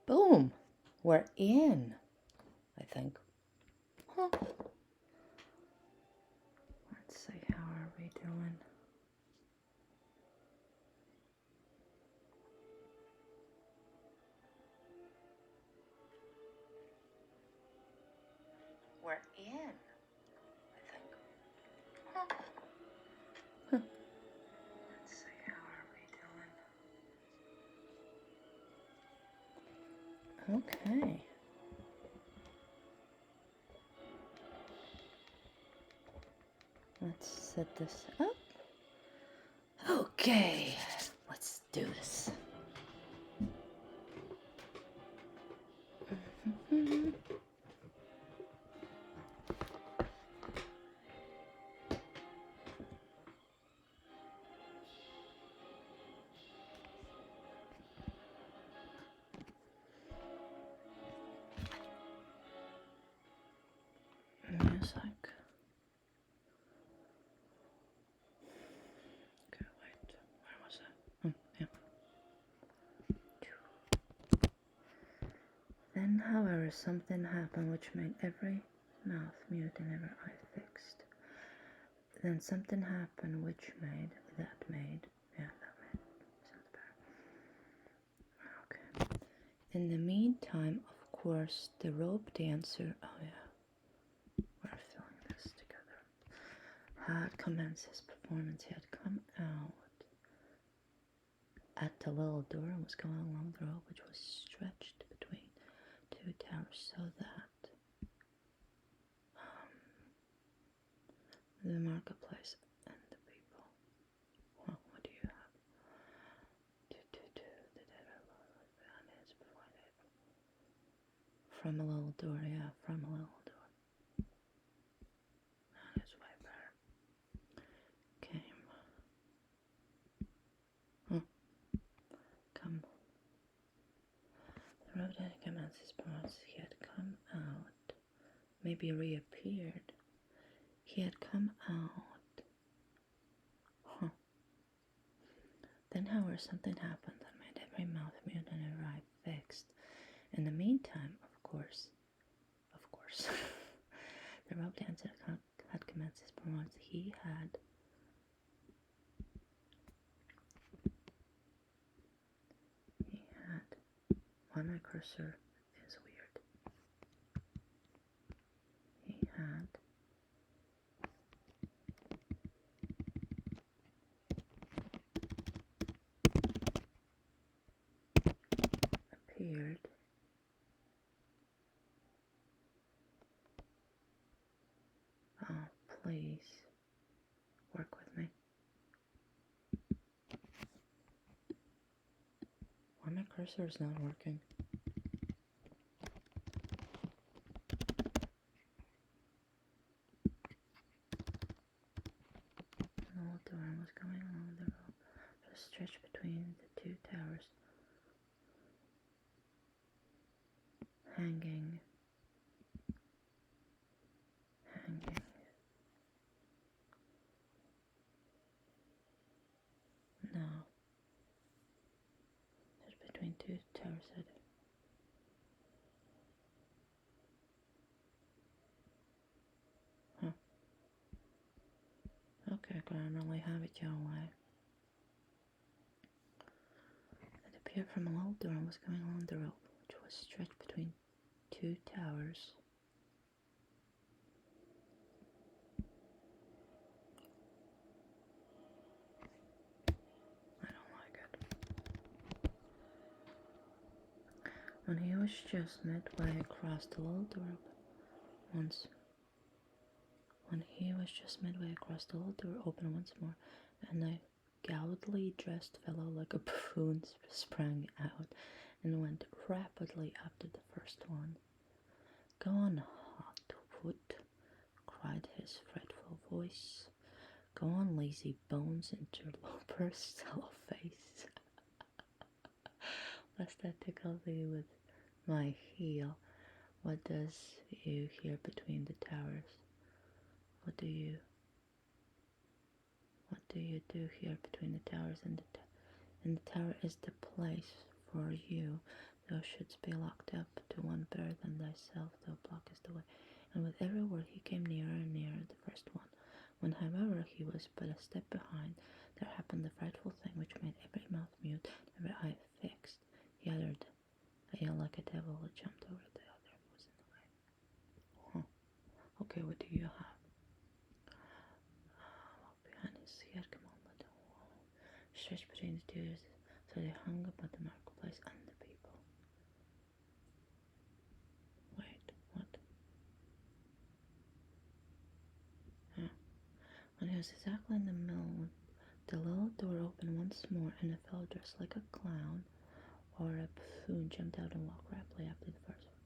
Boom! We're in, I think. Huh. Let's see, how are we doing? We're in, I think. Huh. Let's see, how are we doing? Okay. Let's set this up. Okay, let's do this. Music. Okay, wait. Where was it? Oh, yeah. Then, however, something happened which made every mouth mute and every eye fixed. Then something happened which made, sounds better. Okay. In the meantime, of course, the rope dancer, oh yeah, we're filling this together, had commenced his performance. He had come out at the little door and was going along the rope which was stretched between two towers, so that the marketplace and the people. Well, what do you have? From a little door, yeah, from a little door. That is way better. Came. Come. The road had commenced his progress. He had come out. Maybe reappeared. He had come out. Huh. Then, however, something happened that made every mouth mute and every eye fixed. In the meantime, of course, the rope dancer had commenced his performance. He had why my cursor is weird. He had appeared please work with me. Why my cursor is not working? The old door was going along the rope that stretched between the two towers, hanging. No, just between two towers. Huh. Okay, Grammarly, have it your way. It appeared from a little door and was going along the rope, which was stretched between two towers. I don't like it. When he was just midway across the little door once opened once more, and a gallantly dressed fellow like a buffoon sprang out and went rapidly after the first one. "Go on, hot-foot," cried his fretful voice. "Go on, lazy bones, interloper, sallow face. Lest I tickle thee with my heel. What does you here between the towers? What do you do here between the towers and the tower is the place for you Thou shouldst be locked up to one better than thyself, thou blockest the way. And with every word he came nearer and nearer the first one. When, however, he was but a step behind, there happened the frightful thing which made every mouth mute, every eye fixed. He uttered a yell like a devil, it jumped over the other, was in the way. Huh. Okay, what do you have? Behind his head, come on, let the wall stretched between the two ears, so they hung about the marketplace and the people. Wait, what? Yeah. When he was exactly in the middle, the little door opened once more, and a fellow dressed like a clown or a buffoon jumped out and walked rapidly after the first one.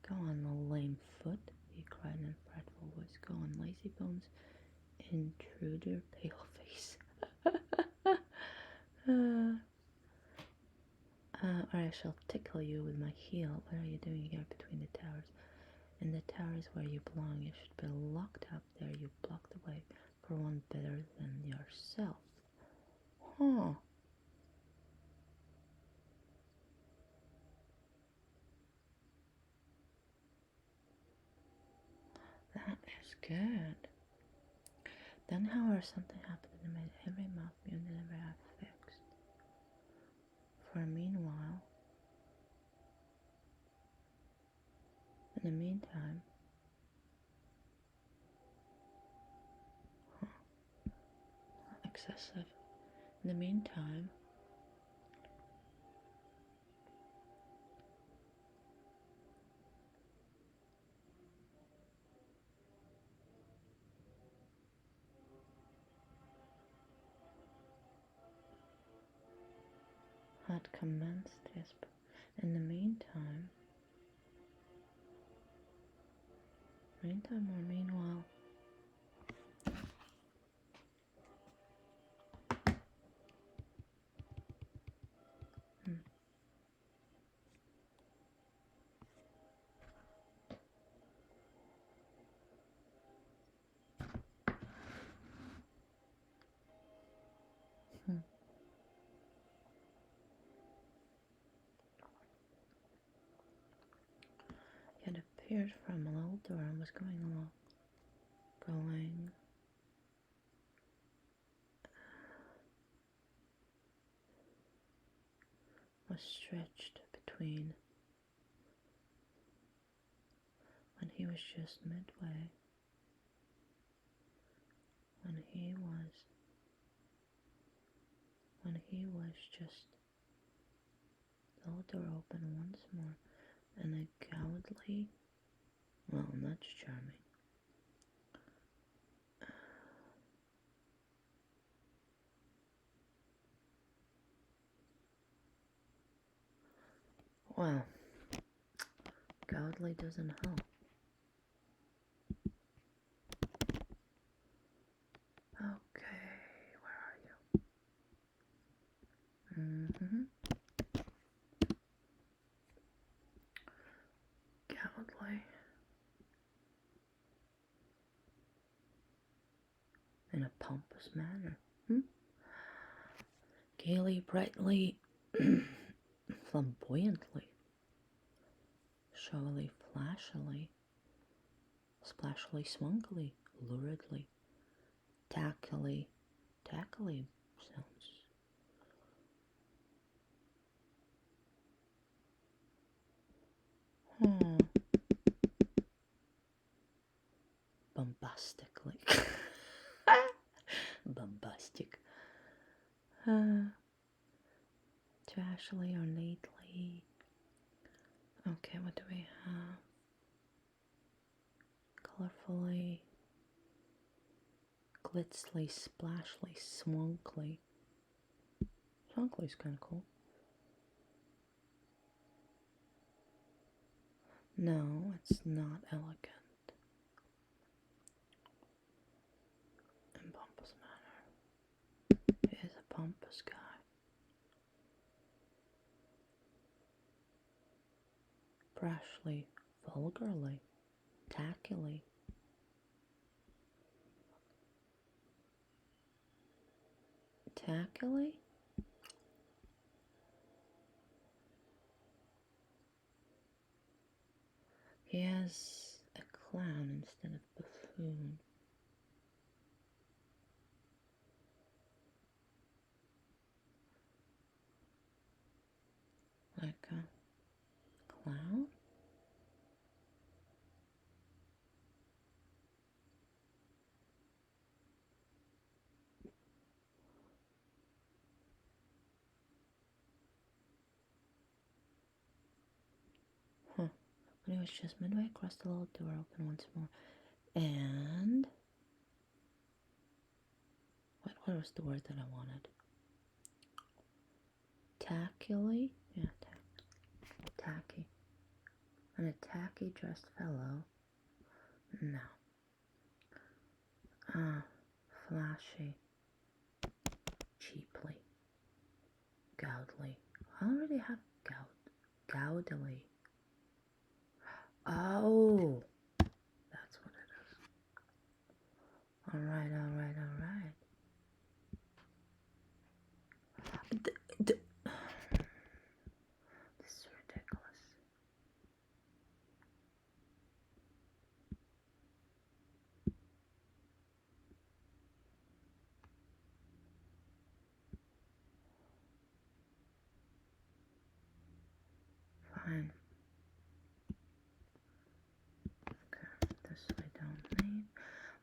Go on, lame foot, he cried in a frightful voice. Go on, lazy bones, intruder, pale face. Or I shall tickle you with my heel. What are you doing here between the towers? In the tower is where you belong. You should be locked up there. You block the way for one better than yourself. Huh. That is good. Then, however, something happened that made every mouth mute and every eye fixed. For a meanwhile, in the meantime, excessive. In the meantime, had commenced, yes, but in the meantime or meanwhile, he had appeared from a little door and was was stretched between. When he was just midway, when he was just, the little door opened once more, and a cowardly, well, that's charming. Well, cowardly doesn't help. Okay, where are you? Cowardly. In a pompous manner. Gaily, brightly, flamboyantly, showily, flashily, splashily, smunkily, luridly, tackily sounds. Bombastically. Bombastic. Trashily, ornately. Okay, what do we have? Colorfully, glitzly, splashly, swankly. Swankly's kind of cool. No, it's not elegant. In pompous manner. He is a pompous guy. Brashly, vulgarly, tackily. Tackily? He has a clown instead of buffoon. Like a clown? Huh. When he was just midway across, the little door opened once more. And what was the word that I wanted? Tackily? Yeah, tacky. A tacky dressed fellow. No. Flashy. Cheaply. Gaudily. I already have gaudily. Oh, that's what it is. Alright. This is ridiculous. Fine. Okay, this I don't need.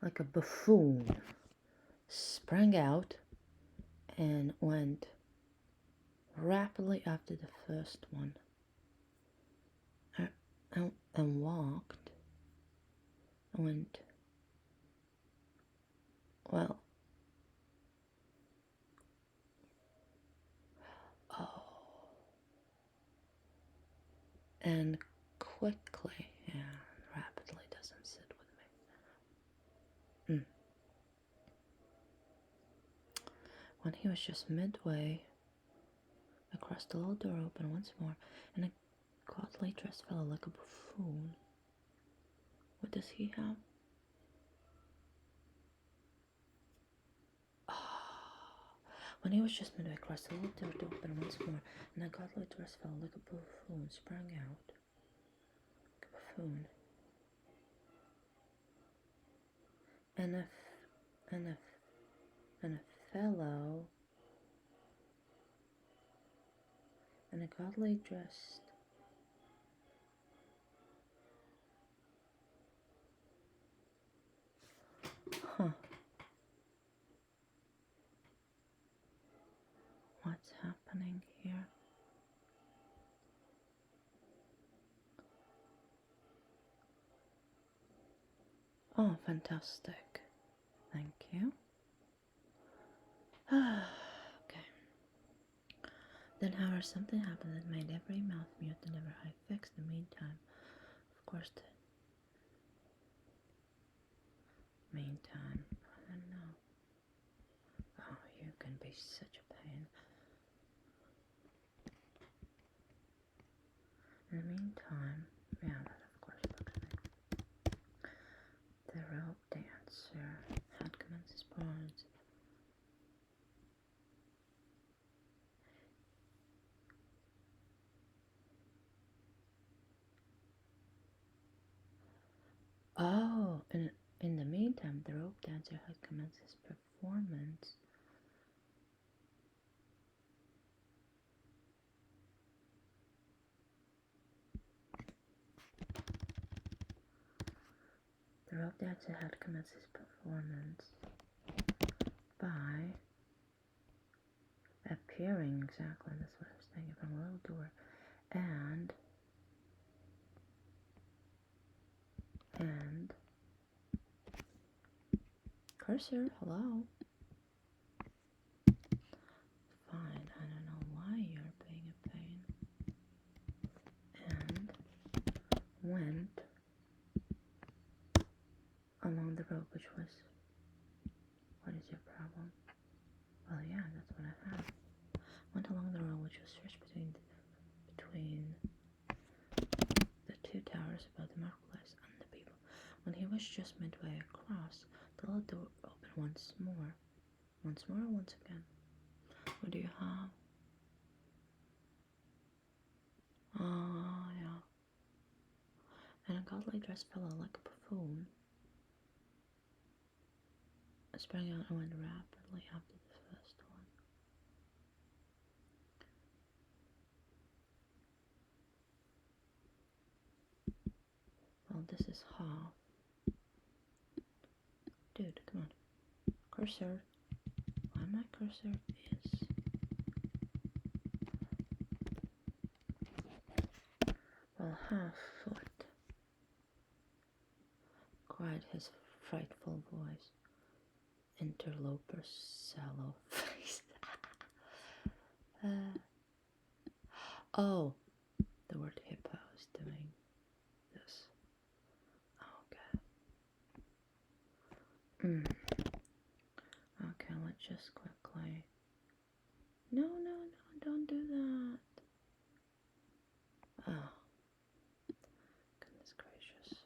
Like a buffoon sprang out and went rapidly after the first one and walked and went, well, and quickly, rapidly doesn't sit with me. When he was just midway across, the little door opened once more, and a gaudily dressed fellow like a buffoon. What does he have? When he was just midway across, the little door opened once more, and a gaudily dressed fellow like a buffoon sprang out. Like a buffoon. And a fellow, and a gaudily dressed What's happening here? Oh, fantastic. Thank you. Okay. Then, however, something happened that made every mouth mute and every eye fixed. In the meantime, of course, I don't know. Oh, you can be such a pain. In the meantime, yeah, that of course looks like the rope dancer had commenced his performance. Oh, and in the meantime, the rope dancer had commenced his performance. The rope dancer had commenced his performance by appearing, exactly, that's what I was thinking, from a little door, and cursor, hello. Fine, I don't know why you're being a pain. And went along the rope, which was, what is your problem? Well, yeah, that's what I have. Went along the road which was stretched between the two towers above the marketplace and the people. When he was just midway across, the little door opened once more. Once more or once again? What do you have? Oh, yeah. And a gaudily dressed fellow like a buffoon sprang out and went rapidly after the first one. Well, this is half. Dude, come on. Cursor. Why my cursor is... Well, half foot, cried his frightful voice. Interloper, sallow face. Oh, the word hippo is doing this. Okay. Okay, let's just quickly. No, don't do that. Oh, goodness gracious.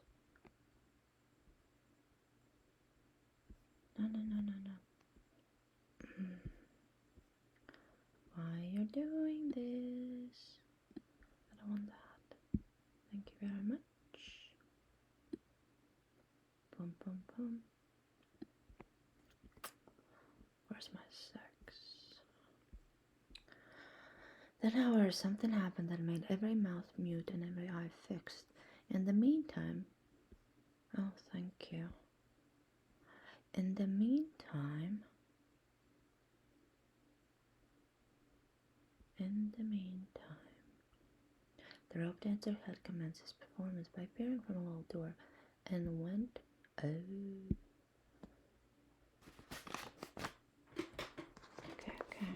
No. Why you're doing this? I don't want that. Thank you very much. Boom, boom, boom. Where's my sex? Then, however, something happened that made every mouth mute and every eye fixed. In the meantime, oh, thank you. In the meantime, the rope dancer had commenced his performance by peering from a little door and went, oh. Okay.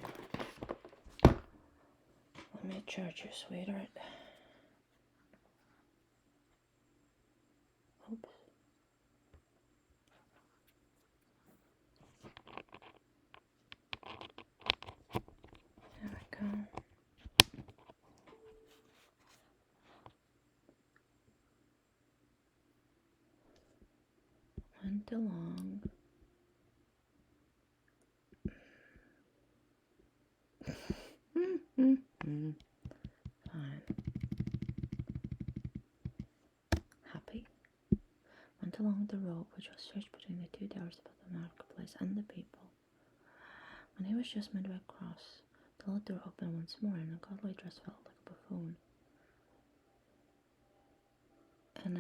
Let me charge you, sweetheart. Oops. There we go. Went along. Fine. Happy. Went along the road which was stretched between the two towers above the marketplace and the people. When he was just midway across, the little door opened once more, and a godly dressed fellow like a buffoon. And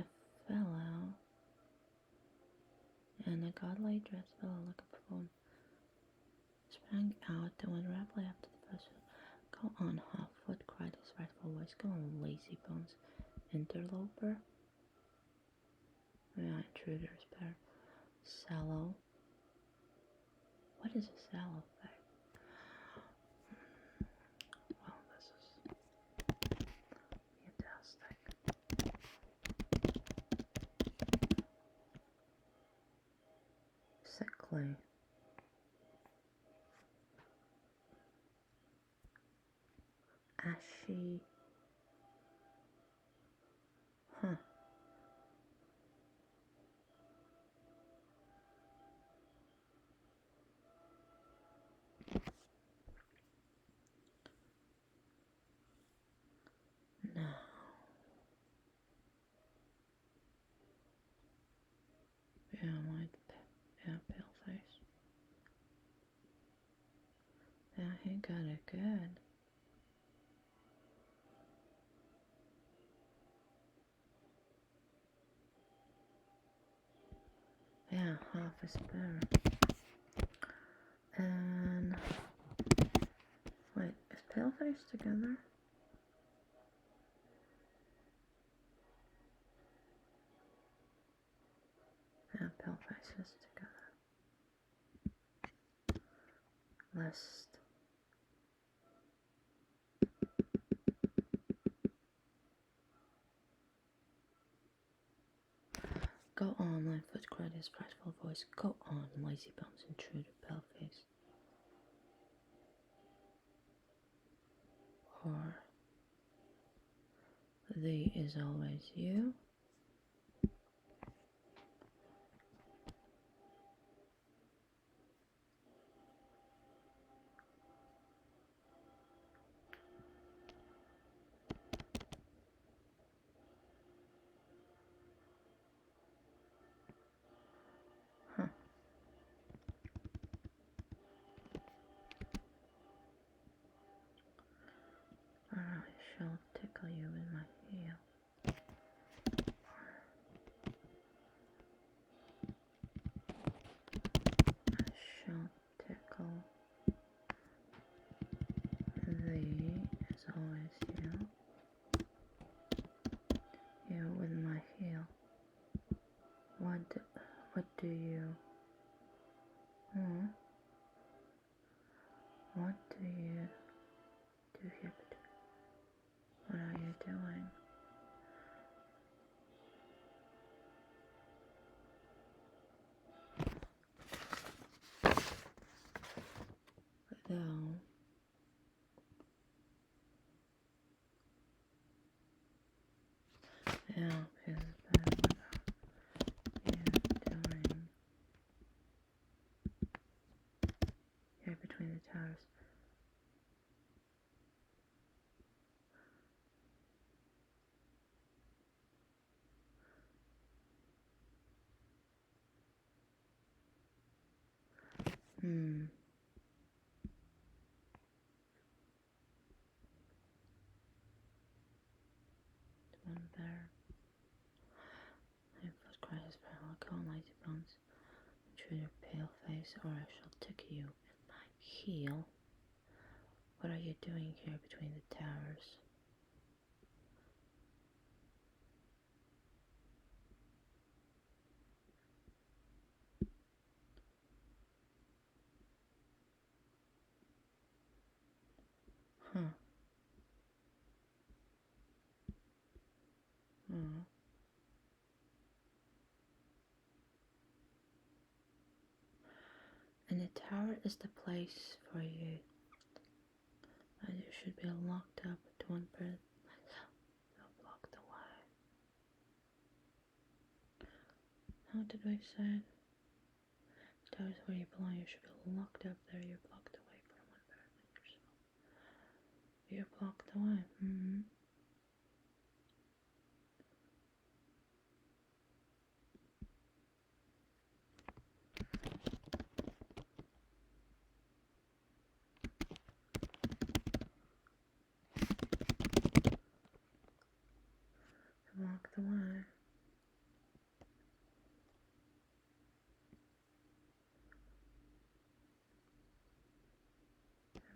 a godly dressed fellow like a buffoon sprang out and went rapidly after the first one. Go on, half-foot, cried his frightful voice. Go on, lazy bones. Interloper. Yeah, intruder is better. Sallow. What is a sallow thing? Well, this is fantastic. Sickly. Ashy. Huh. No. Yeah, pale face. Yeah, he got it good. Yeah, half is better. And wait, is pale face together? Yeah, pale face is together. List. Go on, Lightfoot, cried his frightful voice. Go on, lazy bones, intruded pale face. Or thee is always you. Yeah, feels bad. What are you doing here between the towers? One there. My foot cries for cone lazy bones. Through your pale face, or I shall tick you in my heel. What are you doing here between the towers? Huh. Oh. And the tower is the place for you. And you should be locked up to one bed. So blocked away. How did I say it? The tower is where you belong. You should be locked up there. You're blocked away from one bed with yourself. You're blocked away. Blocked away.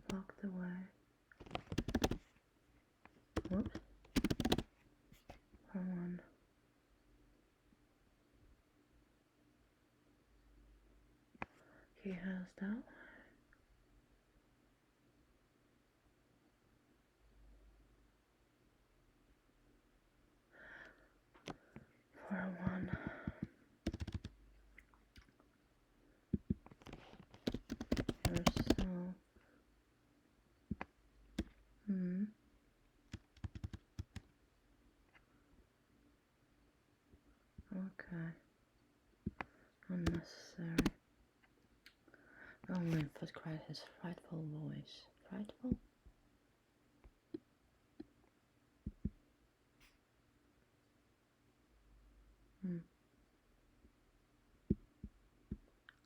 Blocked away. Whoops. For one. He has that. For one. Yourself. Okay. Unnecessary. Only foot cried his frightful voice. Frightful?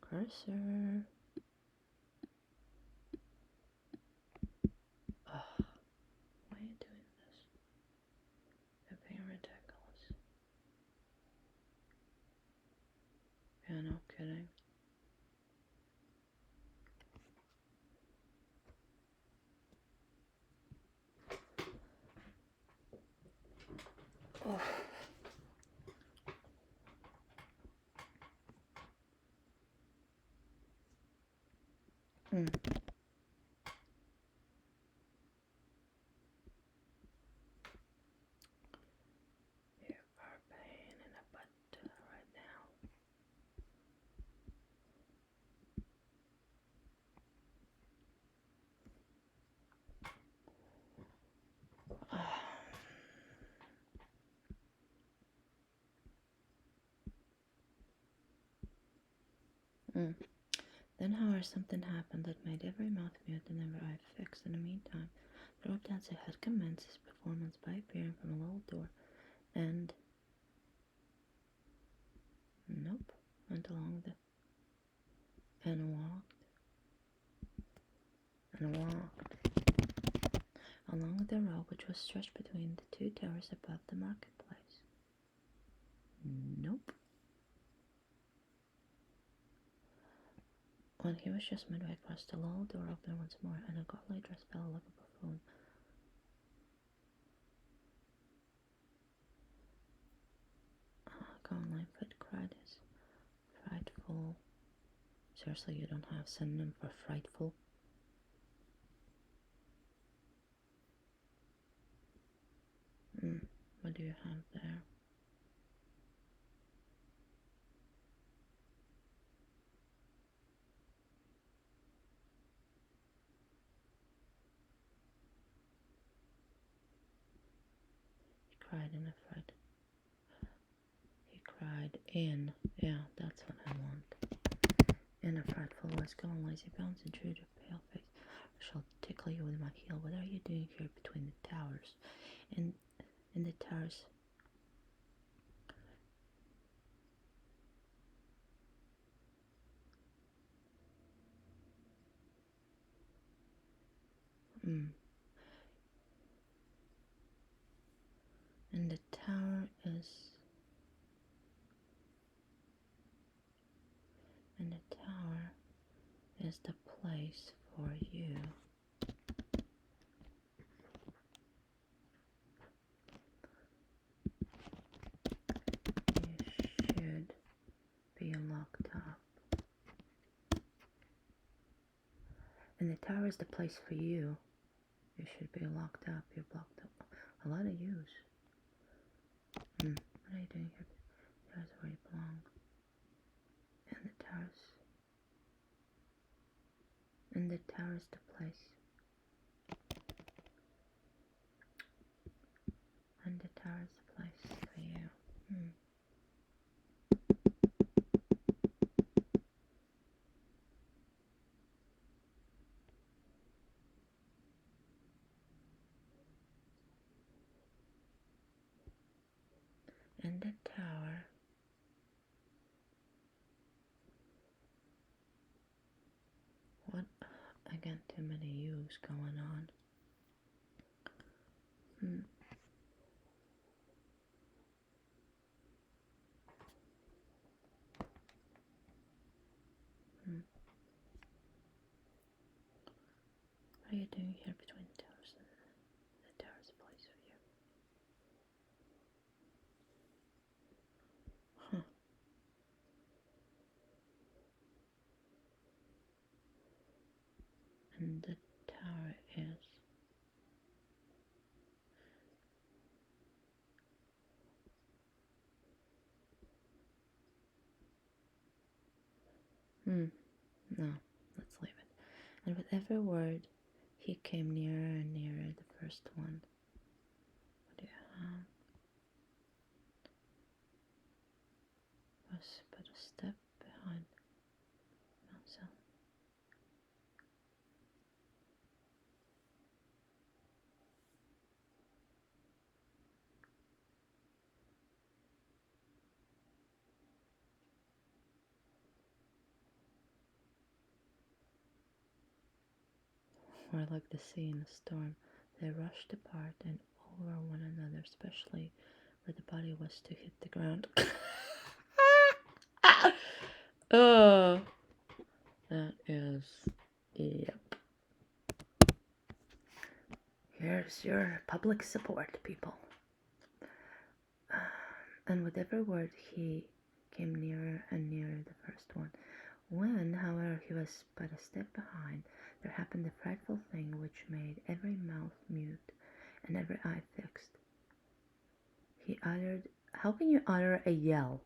Cursor. Ugh. Why are you doing this? You're being ridiculous. Yeah, no kidding. Oh. You are a pain in the butt right now. Then, however, something happened that made every mouth mute and every eye fixed. In the meantime, the rope dancer had commenced his performance by appearing from a little door and went along the and walked along the road which was stretched between the two towers above the marketplace. Nope. When he was just midway across, the little door opened once more, and a godly dressed fellow like a buffoon. Gone Lightfoot cried his frightful. Seriously, you don't have synonym for frightful? What do you have there? He cried in a fright. word in. Yeah, that's what I want. In a frightful voice, go on, lazy bones, intrude your pale face. I shall tickle you with my heel. What are you doing here between the towers? In the towers. And the tower is. And the tower is the place for you. You should be locked up. And the tower is the place for you. You should be locked up. You're blocked up. A lot of yous. What are you doing here? Here's where you belong. And the towers. And the tower is the place. And the tower is the place for you. And the tower. What? Again, too many yous going on. What are you doing here between the towers? The tower is a place for you. And the tower is. No, let's leave it. And with every word, he came nearer and nearer the first one. What do you have? Was but a step behind. No, so. Or like the sea in a storm, they rushed apart and over one another, especially where the body was to hit the ground. Oh, that is, yep. Here's your public support, people. And with every word he came nearer and nearer the first one. When, however, he was but a step behind, there happened a frightful thing which made every mouth mute and every eye fixed. He uttered, how can you utter a yell?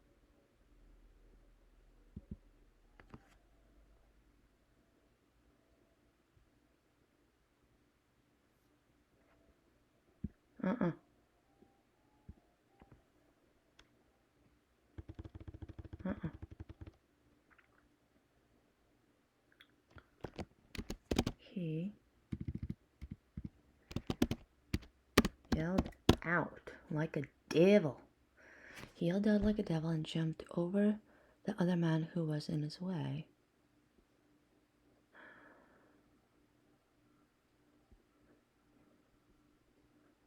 He yelled out like a devil. He yelled out like a devil and jumped over the other man who was in his way.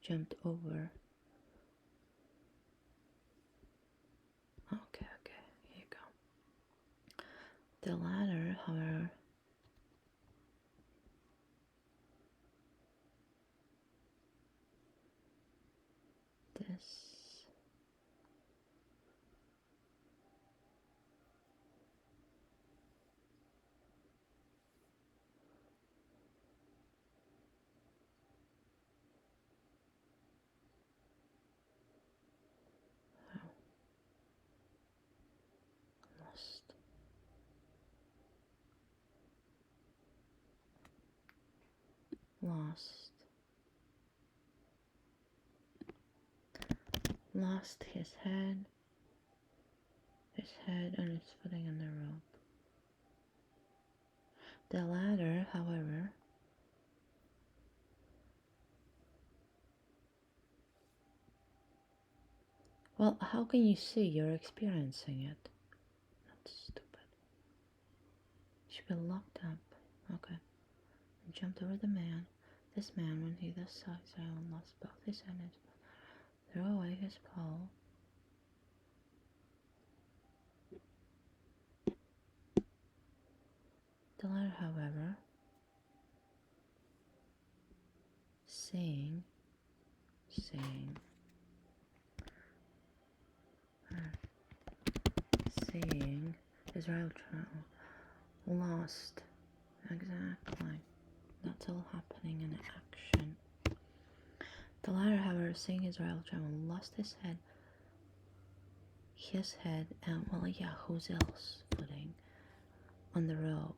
Jumped over. Okay, here you go. The latter, however, lost his head his head and his footing on the rope. The latter, however, well, how can you see you're experiencing it? That's stupid. She's been locked up. Okay. And jumped over the man. This man, when he thus saw his island, lost both his head and his body. Threw away his pole. The latter, however, seeing Israel lost. Exactly. That's all happening in action. The latter, however, seeing Israel lost his head, and well, yeah, who's else footing on the rope?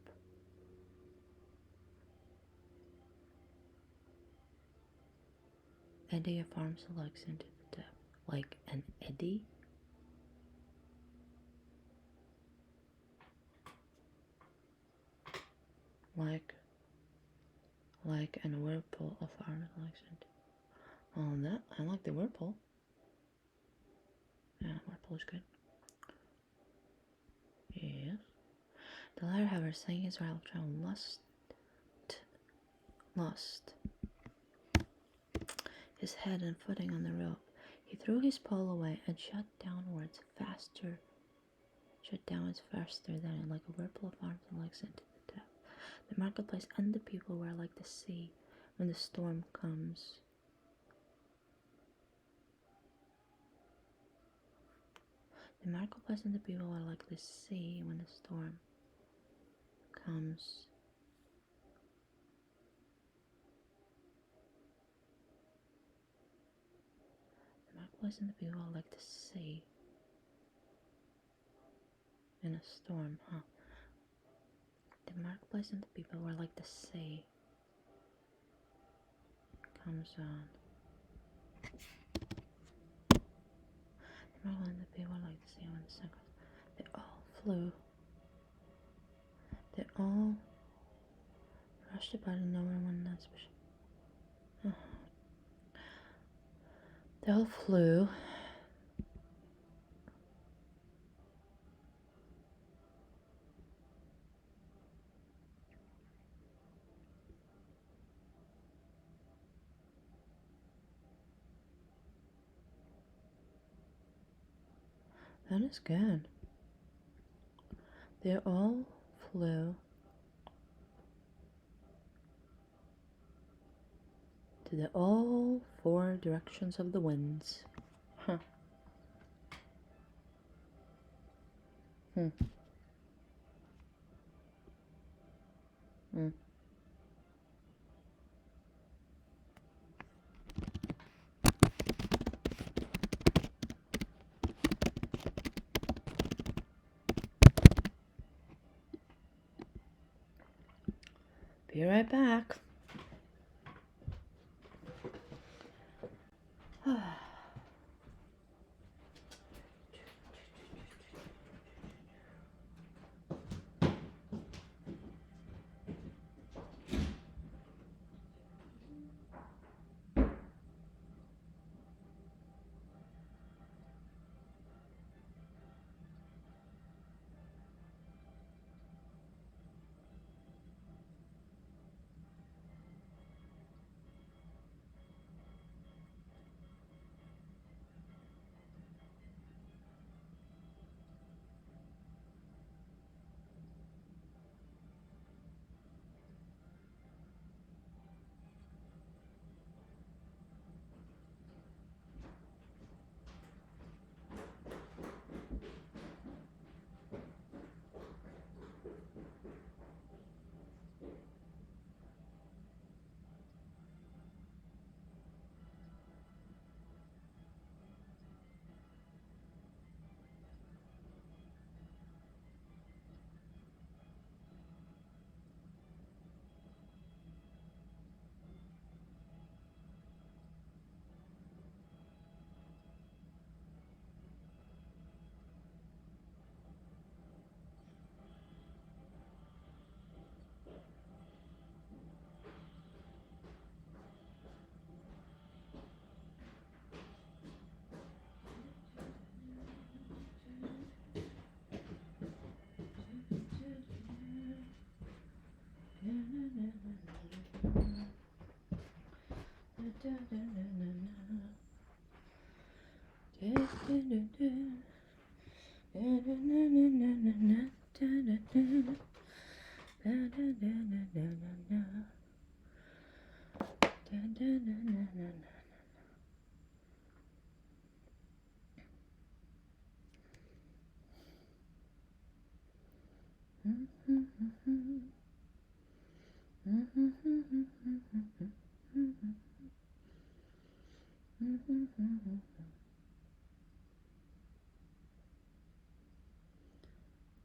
Eddy of arms and legs into the depth. Like an eddy? Like an whirlpool of arms and legs into. Oh, that I like the whirlpool. Yeah, whirlpool is good. Yes. The latter, however, saying Israel lost his head and footing on the rope. He threw his pole away and shot downwards faster than it, like a whirlpool of arms and legs into the depth. The marketplace and the people were like the sea when the storm comes. The marketplace and the people were like the sea when the storm comes. The marketplace and the people are like the sea in a storm, huh? The marketplace and the people were like the sea comes on. The marketplace and the people were like the sea when the sun comes. They all flew. They all rushed about and nowhere one not special. They all flew. That is good. They all flew to the all four directions of the winds. Huh. Hmm. Hmm. Be right back.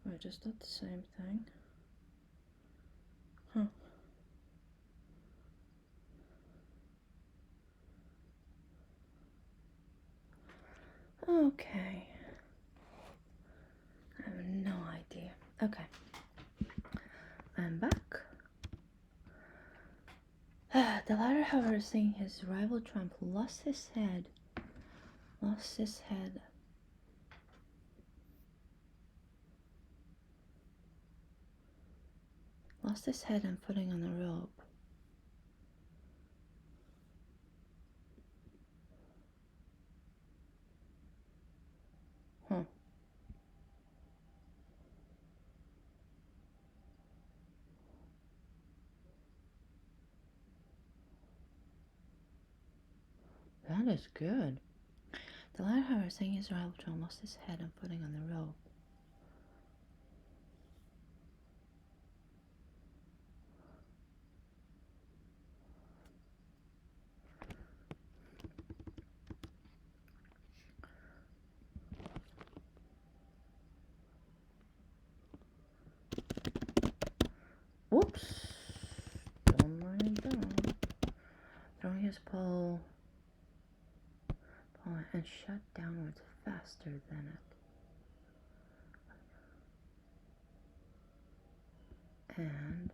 I just did the same thing. Huh. Okay. I have no idea. Okay. I'm back. The latter, however, seeing his rival triumph, lost his head. Lost his head and footing on the rope. Huh. That is good. The latter, however, seeing his rival triumph, lost his head and footing on the rope. Whoops! Don't write it down. Throwing his pole and shot downwards faster than it. And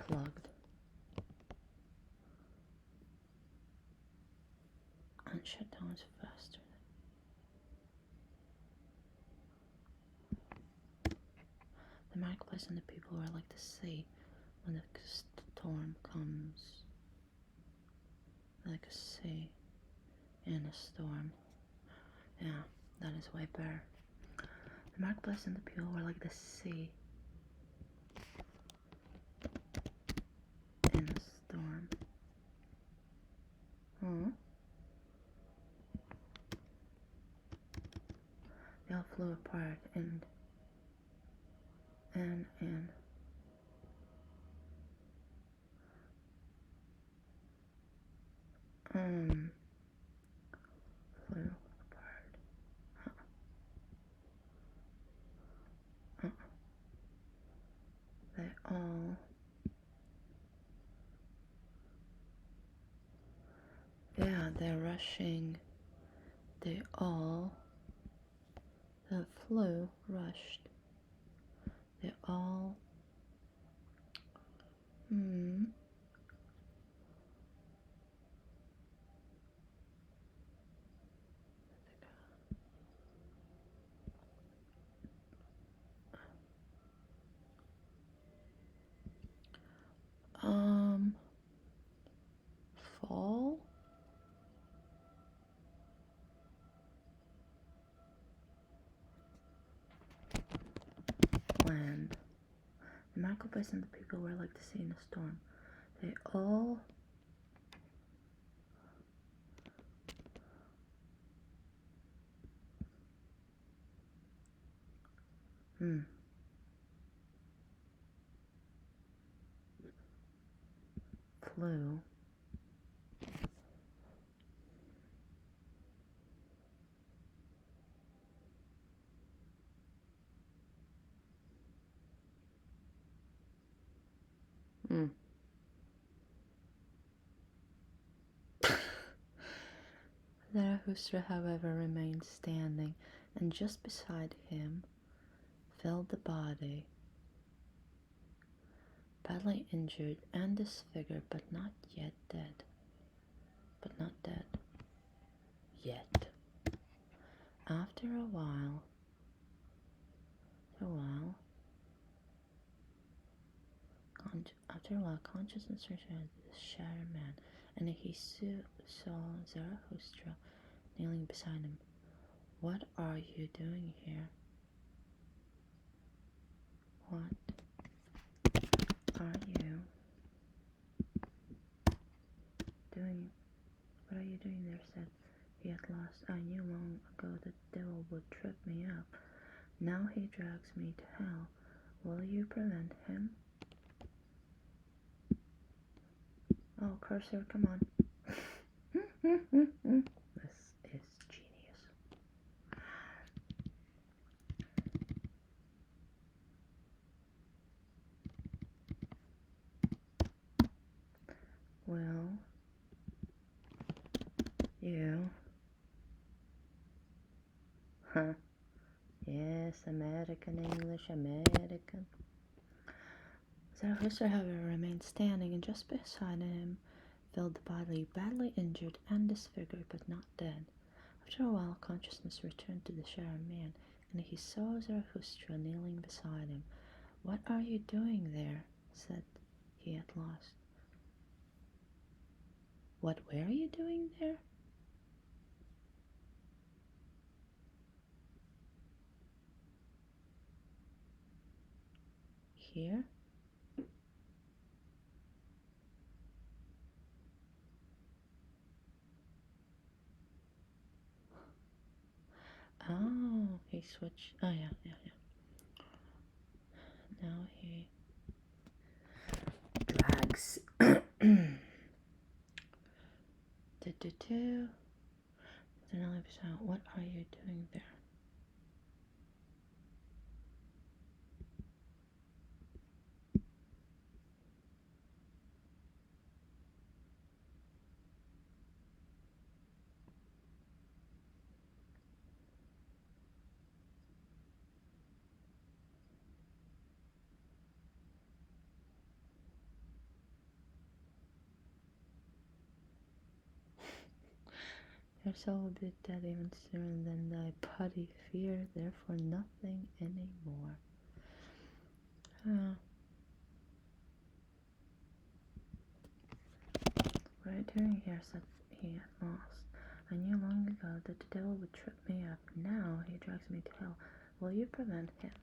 plugged. And shut downwards faster. The marketplace and the people are like the sea when the storm comes. Like a sea in a storm. Yeah, that is way better. The marketplace and the people were like the sea in a storm. They all flew apart and flew apart. They all they're rushing. They all flew, rushed. They all fall. Land. The marketplace and the people were like the sea in a storm. They all flew Zarathustra, however, remained standing, and just beside him fell the body, badly injured and disfigured, but not yet dead. But not dead. Yet. After a while, consciousness returned to the shattered man, and he saw Zarathustra kneeling beside him. "What are you doing here? What are you doing? What are you doing there?" said he at last. "I knew long ago that the devil would trip me up. Now he drags me to hell. Will you prevent him?" "Oh, Cursor, come on." This is genius. Well, you. Huh. Yes, American English, American. Zarathustra, however, remained standing, and just beside him fell the body, badly injured and disfigured, but not dead. After a while, consciousness returned to the shattered man, and he saw Zarathustra kneeling beside him. "What are you doing there?" said he at last. "What were you doing there?" "Here?" Oh, he switched. Oh, yeah. Now he drags. What are you doing there? Your soul will be dead even sooner than thy body. Fear therefore nothing anymore. "What are you doing here?" said he at last. "I knew long ago that the devil would trip me up. Now he drags me to hell. Will you prevent him?"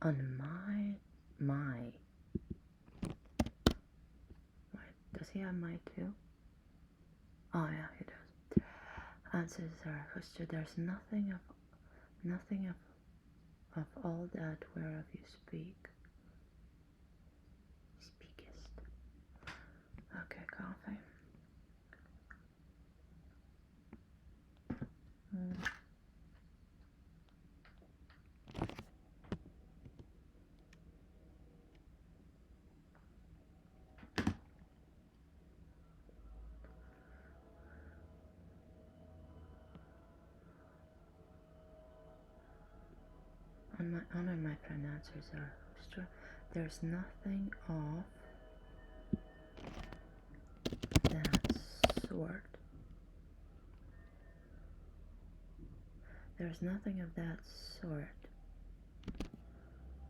"On my. Wait, does he have my too?" "Oh yeah, he does." Answered Zarathustra, "There's nothing of all that whereof you speakest." Okay, coffee. "On my honor, my friend," answered Zarathustra, "there's nothing of that sort. There's nothing of that sort."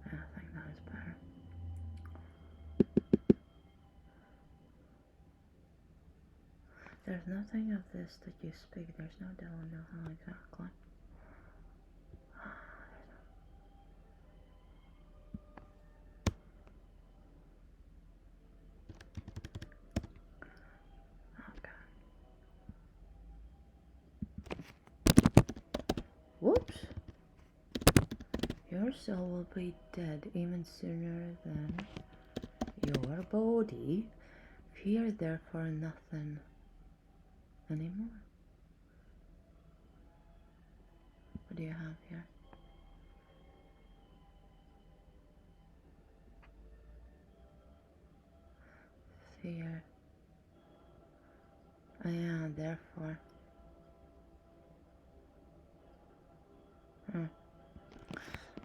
I think that is better. "There's nothing of this that you speak. There's no devil, no hell." Exactly. Whoops. "Your soul will be dead even sooner than your body. Fear therefore nothing anymore." What do you have here? Fear. Oh yeah, therefore.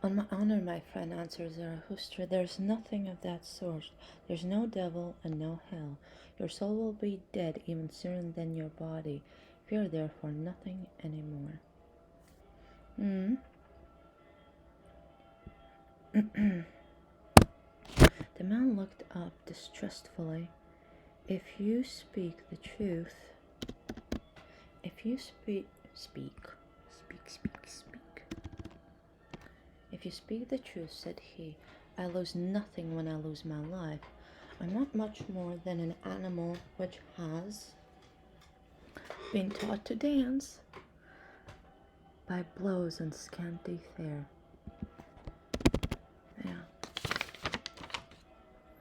"On my honor, my friend," answered Zarathustra, "there's nothing of that sort. There's no devil and no hell. Your soul will be dead even sooner than your body. Fear therefore nothing anymore." The man looked up distrustfully. If you speak the truth, if you speak, if you speak the truth, said he, I lose nothing when I lose my life. I'm not much more than an animal which has been taught to dance by blows and scanty fare. Yeah,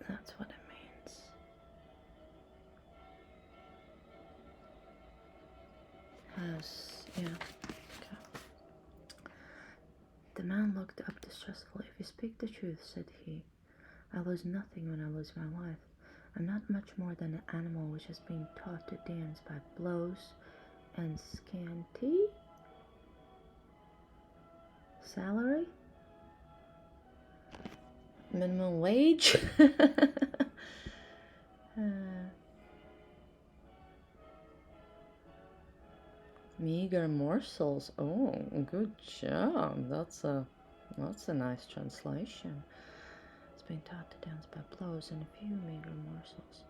that's what it means. Yeah. Okay. The man looked up distrustfully. If you speak the truth, said he, I lose nothing when I lose my life. I'm not much more than an animal which has been taught to dance by blows and scanty salary? Minimum wage? Meager morsels. Oh, good job. That's a nice translation. It's been taught to dance by blows and a few meager morsels.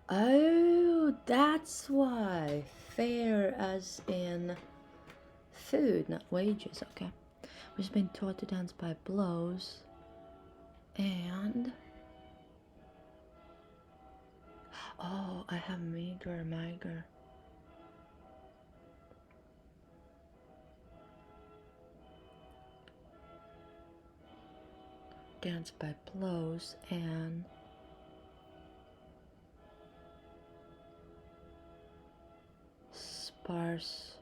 Oh, that's why. Fare as in food, not wages, okay. Which has been taught to dance by blows and... Oh, I have meager. Dance by blows and... sparse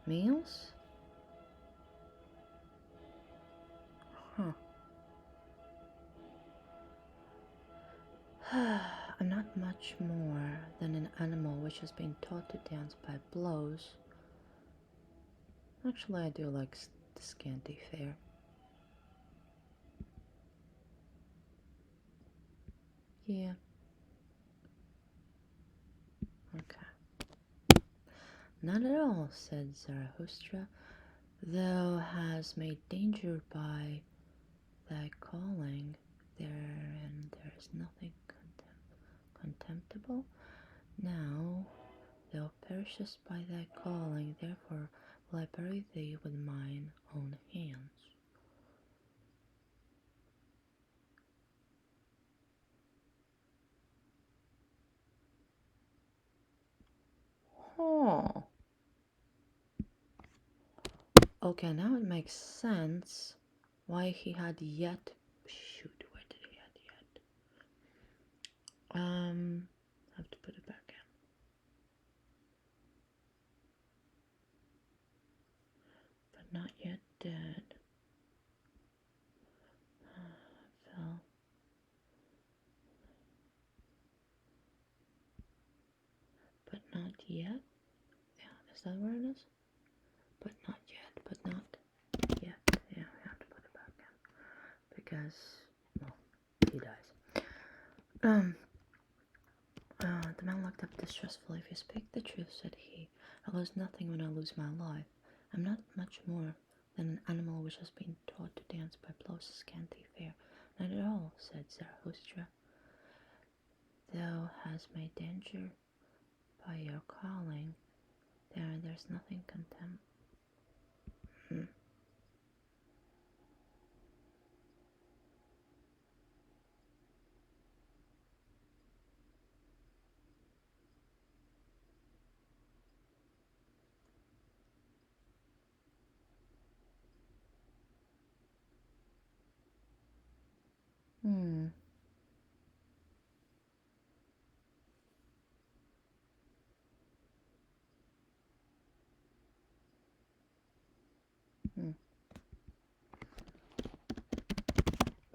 meals? Huh. I'm not much more than an animal which has been taught to dance by blows. Actually, I do like the scanty fare. Yeah. Okay. Not at all, said Zarathustra. Thou hast made danger by thy calling, therein there is nothing contemptible. Now thou perishest by thy calling, therefore will I bury thee with mine own hands. Oh. Okay, now it makes sense why he had yet. Shoot, where did he had yet? Have to put it back in. But not yet dead. Fell. But not yet. Yeah, is that where it is? But not yet. But not yet. Yeah, we have to put it back in because, well, he dies. The man looked up distrustfully. If you speak the truth, said he, I lose nothing when I lose my life. I'm not much more than an animal which has been taught to dance by blows of scanty fare. Not at all, said Zarathustra. Thou hast made danger by your calling. There's nothing contempt.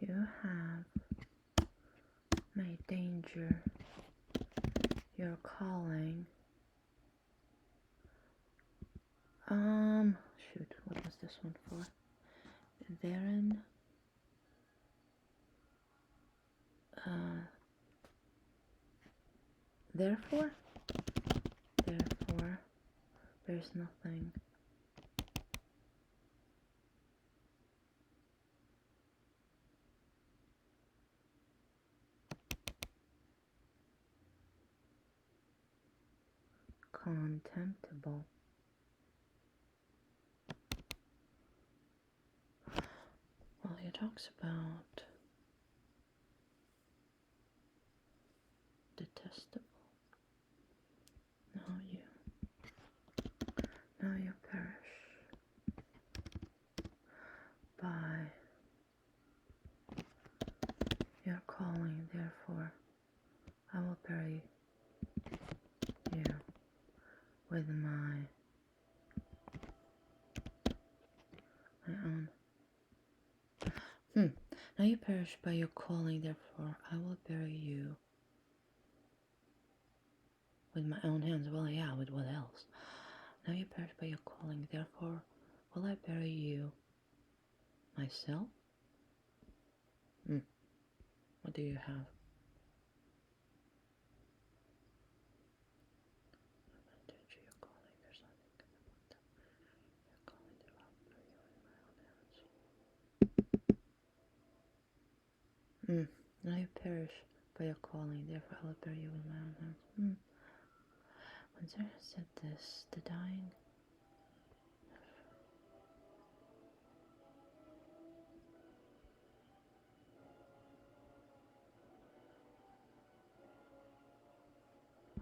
You have made danger your calling. Shoot, what was this one for? Therein, therefore, there's nothing contemptible. Well, he talks about detestable. Now you perish by your calling, therefore I will bury you with my own. Now you perish by your calling, therefore I will bury you with my own hands. Well, yeah, with what else? Now you perish by your calling, therefore will I bury you myself? What do you have? Now you perish by your calling, therefore I will bury you with my own hands. When Zarathustra said this, the dying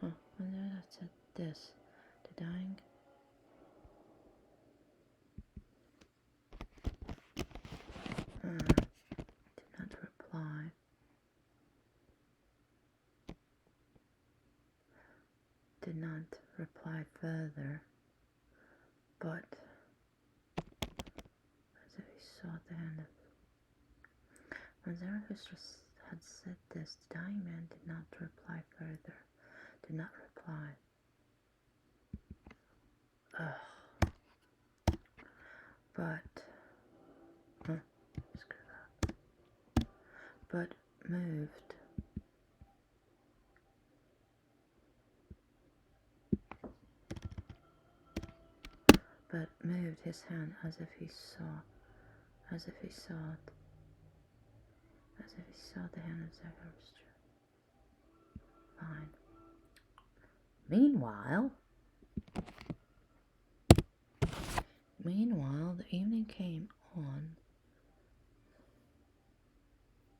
when Zarathustra said this, the dying did not reply. Did not reply further, but as if he saw the hand of. When Zarathustra had said this, the dying man did not reply further, did not reply. But moved his hand as if he saw the hand of Zarathustra. Fine. Meanwhile, the evening came on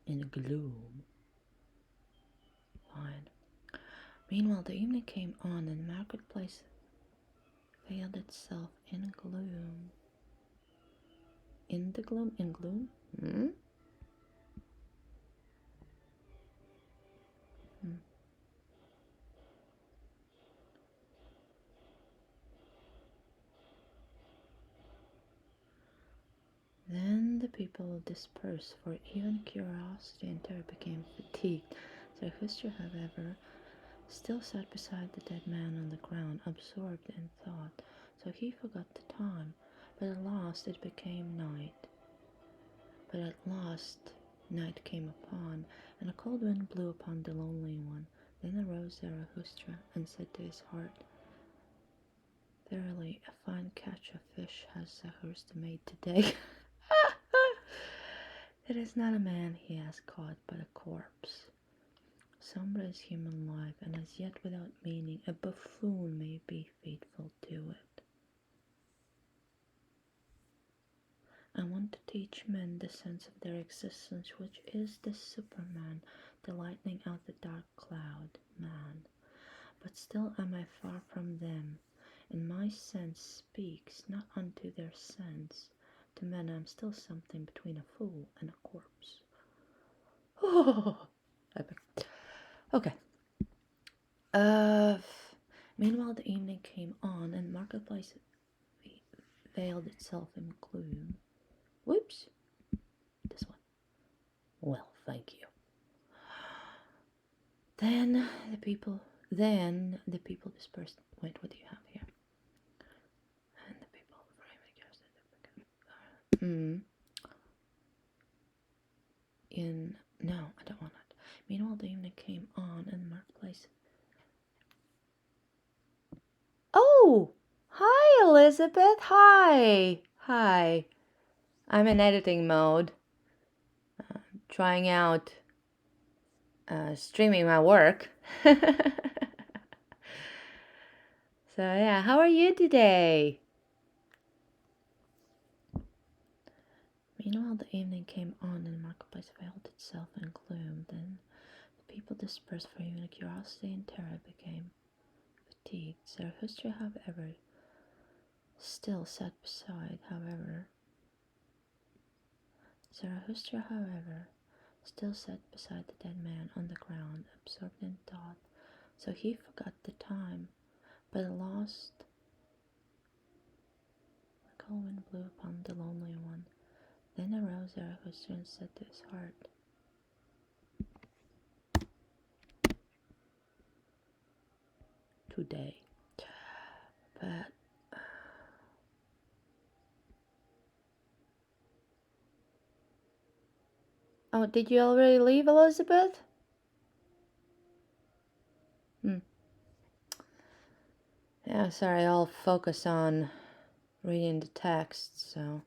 in gloom. Meanwhile, the evening came on, and the marketplace veiled itself in gloom. In the gloom? In gloom? Then the people dispersed, for even curiosity and terror became fatigued. Zarathustra, however, still sat beside the dead man on the ground, absorbed in thought, so he forgot the time. But at last it became night. Night came upon, and a cold wind blew upon the lonely one. Then arose Zarathustra and said to his heart, "Verily, a fine catch of fish has Zarathustra made today." It is not a man he has caught, but a corpse. Sombre is human life, and as yet without meaning, a buffoon may be faithful to it. I want to teach men the sense of their existence, which is the Superman, the lightning out the dark cloud, man. But still am I far from them, and my sense speaks not unto their sense. To men I am still something between a fool and a corpse. Oh, epic. Okay. Meanwhile the evening came on, and the marketplace veiled itself in gloom. Whoops. This one. Well, thank you. Then the people dispersed. Wait, what do you have here? And the people no, I don't want it. Meanwhile the evening came on, and the marketplace. Oh! Hi, Elizabeth. Hi. I'm in editing mode. Trying out streaming my work. So yeah, how are you today? Meanwhile, the evening came on and the marketplace veiled itself in gloom. Then the people dispersed, for even curiosity and terror became fatigued. Zarathustra, however, still sat beside the dead man on the ground, absorbed in thought. So he forgot the time, but at last a cold wind blew upon the lonely one. Then arose Zarathustra and said to his heart, "Today." But oh, did you already leave, Elizabeth? Yeah, sorry, I'll focus on reading the text, so.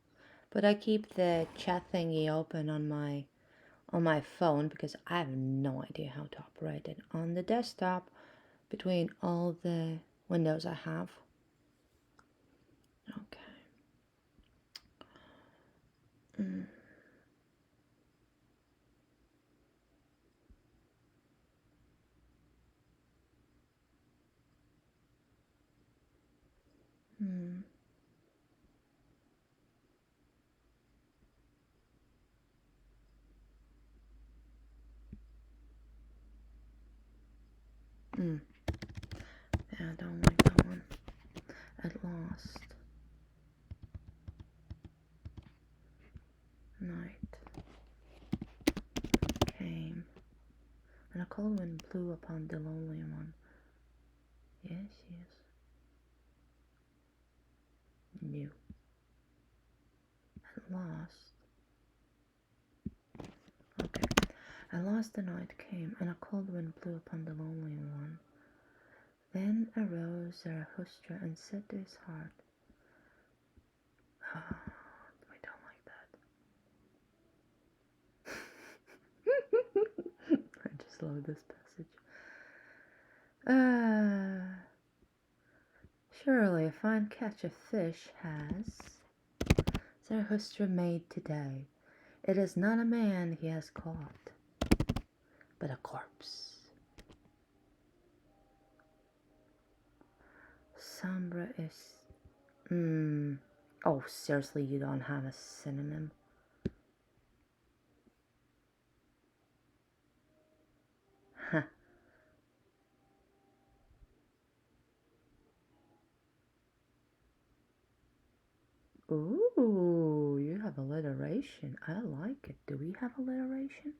But I keep the chat thingy open on my phone because I have no idea how to operate it on the desktop between all the windows I have. Okay. Hmm. Yeah, I don't like that one. At last, night came, and a cold wind blew upon the lonely one. Yes, new. At last, okay. At last the night came, and a cold wind blew upon the lonely one. Then arose Zarathustra and said to his heart, "Ah, I don't like that." I just love this passage. Surely a fine catch of fish has Zarathustra made today. It is not a man he has caught, but a corpse. Sombra is... Oh, seriously, you don't have a synonym? Huh. Ooh, you have alliteration. I like it. Do we have alliteration?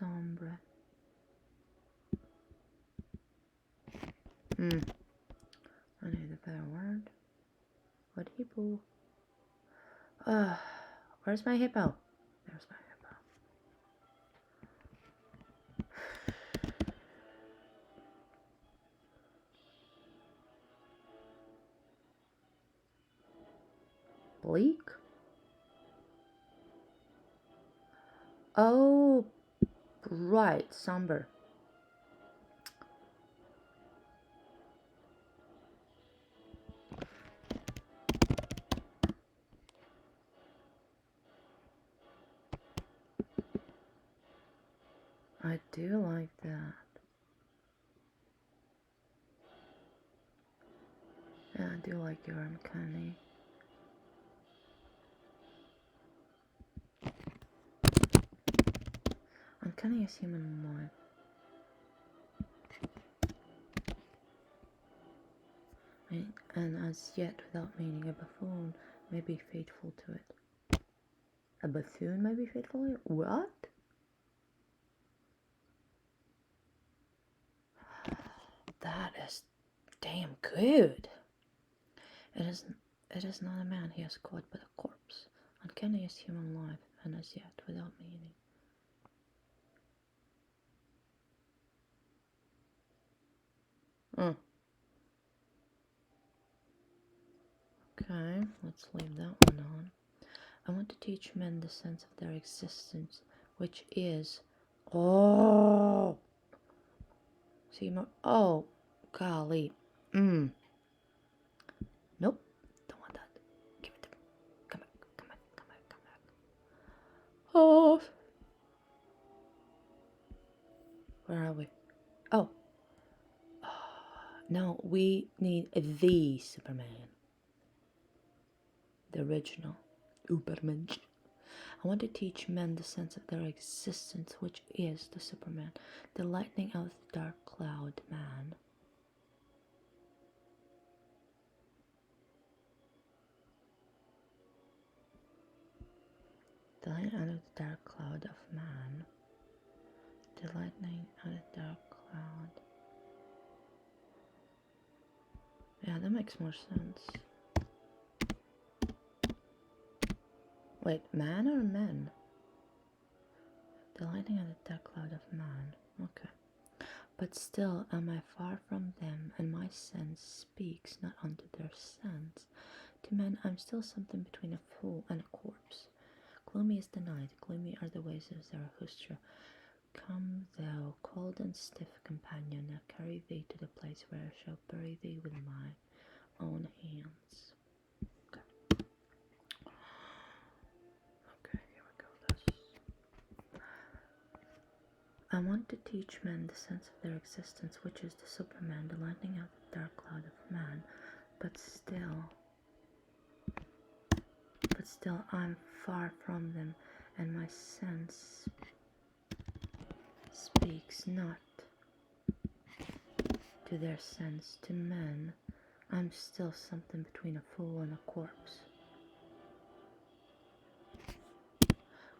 Sombra. I need a better word. What hippo? Where's my hippo? There's my hippo. Bleak? Oh, right, somber. I do like that. Yeah, I do like your uncanny. Uncanny is human life. And as yet without meaning, a buffoon may be faithful to it. A buffoon may be faithful to it? What? That is damn good. It is not a man he has caught, but a corpse. Uncanny is human life, and as yet without meaning. Okay, let's leave that one on. I want to teach men the sense of their existence, which is... Oh! See more... Oh, golly. Nope, don't want that. Give it to me. Come back, come back, come back, come back. Oh! Where are we? Oh. No, we need the Superman. The original. Übermensch. I want to teach men the sense of their existence, which is the Superman, the lightning out of the dark cloud man. The light out of the dark cloud of man. The lightning out of the dark cloud. Yeah, that makes more sense. Wait, man or men? The lightning out of the dark cloud of man. Okay. But still am I far from them, and my sense speaks not unto their sense. To men I'm still something between a fool and a corpse. Gloomy is the night, gloomy are the ways of Zarathustra. Come thou, cold and stiff companion, I carry thee to the place where I shall bury thee with my own hands. Okay, here we go. This. I want to teach men the sense of their existence, which is the Superman, the lightning out of the dark cloud of man. But still I'm far from them, and my sense speaks not to their sense. To men I'm still something between a fool and a corpse.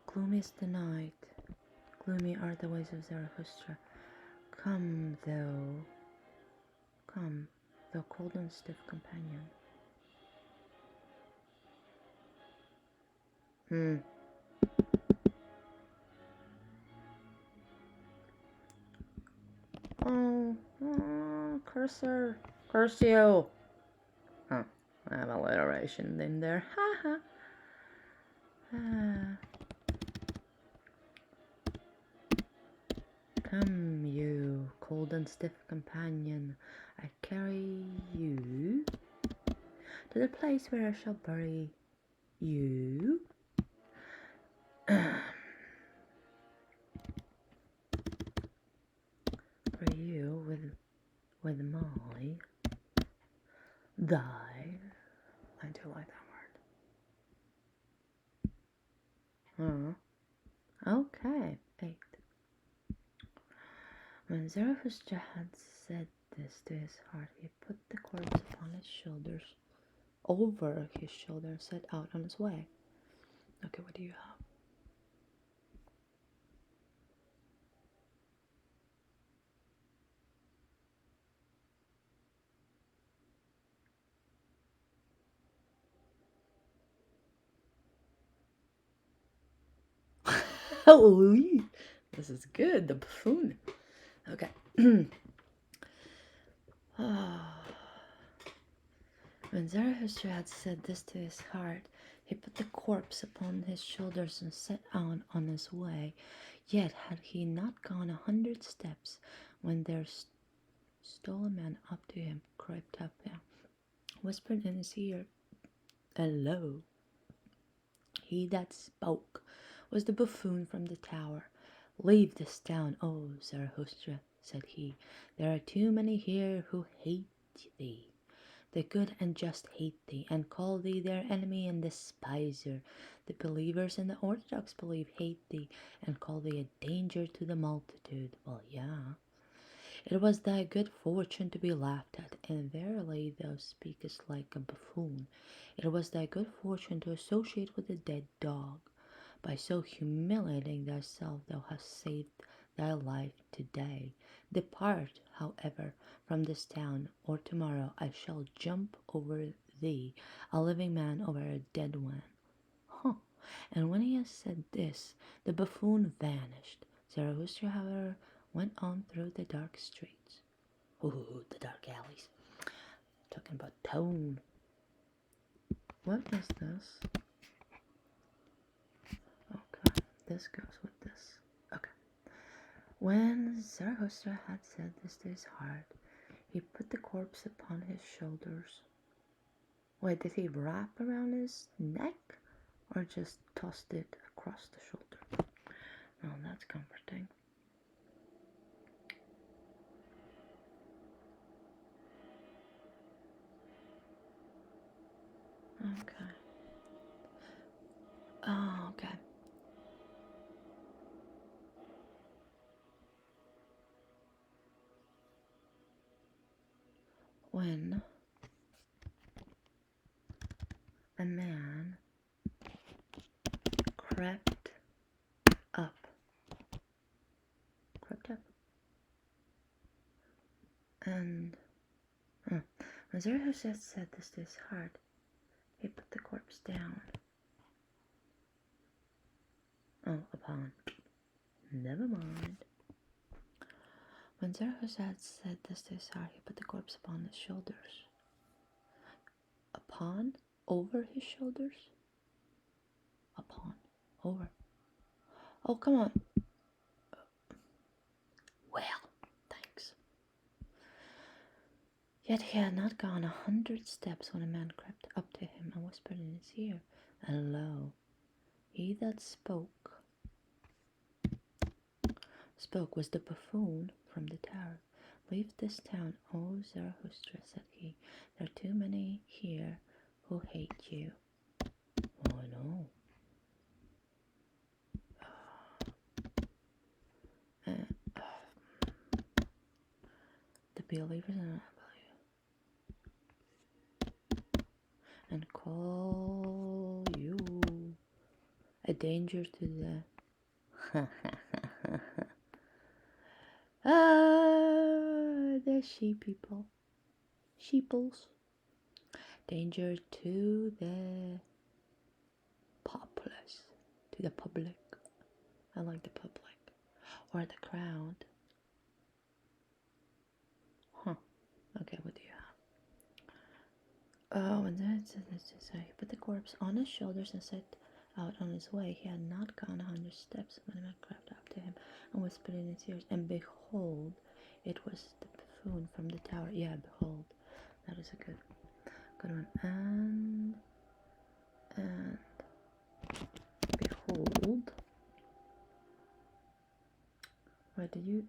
Gloomy is the night, gloomy are the ways of Zarathustra. Come thou, cold and stiff companion. Cursor. Curse you. Oh, I have alliteration in there. Ha ha. Come, you cold and stiff companion, I carry you to the place where I shall bury you. For you with my thy. I do like that word. Okay. 8. When Zarathustra had said this to his heart, he put the corpse upon his shoulders, over his shoulder, and set out on his way. Okay, what do you have? Oh, this is good. The buffoon. Okay. When Zarathustra had said this to his heart, he put the corpse upon his shoulders and set out on his way. Yet had he not gone 100 steps, when there stole a man up to him, crept up him, whispered in his ear, "Hello." He that spoke was the buffoon from the tower. "Leave this town, O Zarathustra," said he. "There are too many here who hate thee. The good and just hate thee, and call thee their enemy and despiser. The believers and the orthodox belief hate thee, and call thee a danger to the multitude." Well, yeah. "It was thy good fortune to be laughed at, and verily thou speakest like a buffoon. It was thy good fortune to associate with a dead dog. By so humiliating thyself thou hast saved thy life today. Depart, however, from this town, or tomorrow I shall jump over thee, a living man over a dead one." And when he had said this, the buffoon vanished. Zarathustra, however, went on through the dark streets. Ooh, the dark alleys. Talking about tone. what is this? Okay, this goes with this. Okay. When Zarathustra had said this to his heart, he put the corpse upon his shoulders. Wait, did he wrap around his neck or just tossed it across the shoulder? Oh, that's comforting. Okay. Oh, okay. When a man crept up, and when Zarathustra said this to his heart, he put the corpse down. Oh, upon. Never mind. When Zarathustra had said this to his heart, he put the corpse upon his shoulders. Upon? Over his shoulders? Upon. Over. Oh, come on. Well, thanks. Yet he had not gone 100 steps when a man crept up to him and whispered in his ear, and lo, he that spoke was the buffoon from the tower. Leave this town, O Zarathustra, said he. There are too many here who hate you. Oh, no. The believers in and call you a danger to the the sheeples, danger to the populace, to the public. I like the public or the crowd. Okay, what do you have? Oh, and then it says, he put the corpse on his shoulders and set out on his way. He had not gone 100 steps when a man crept up to him and whispered in his ears, and behold, it was the buffoon from the tower. Yeah, behold, that is a good one. And behold, where did you?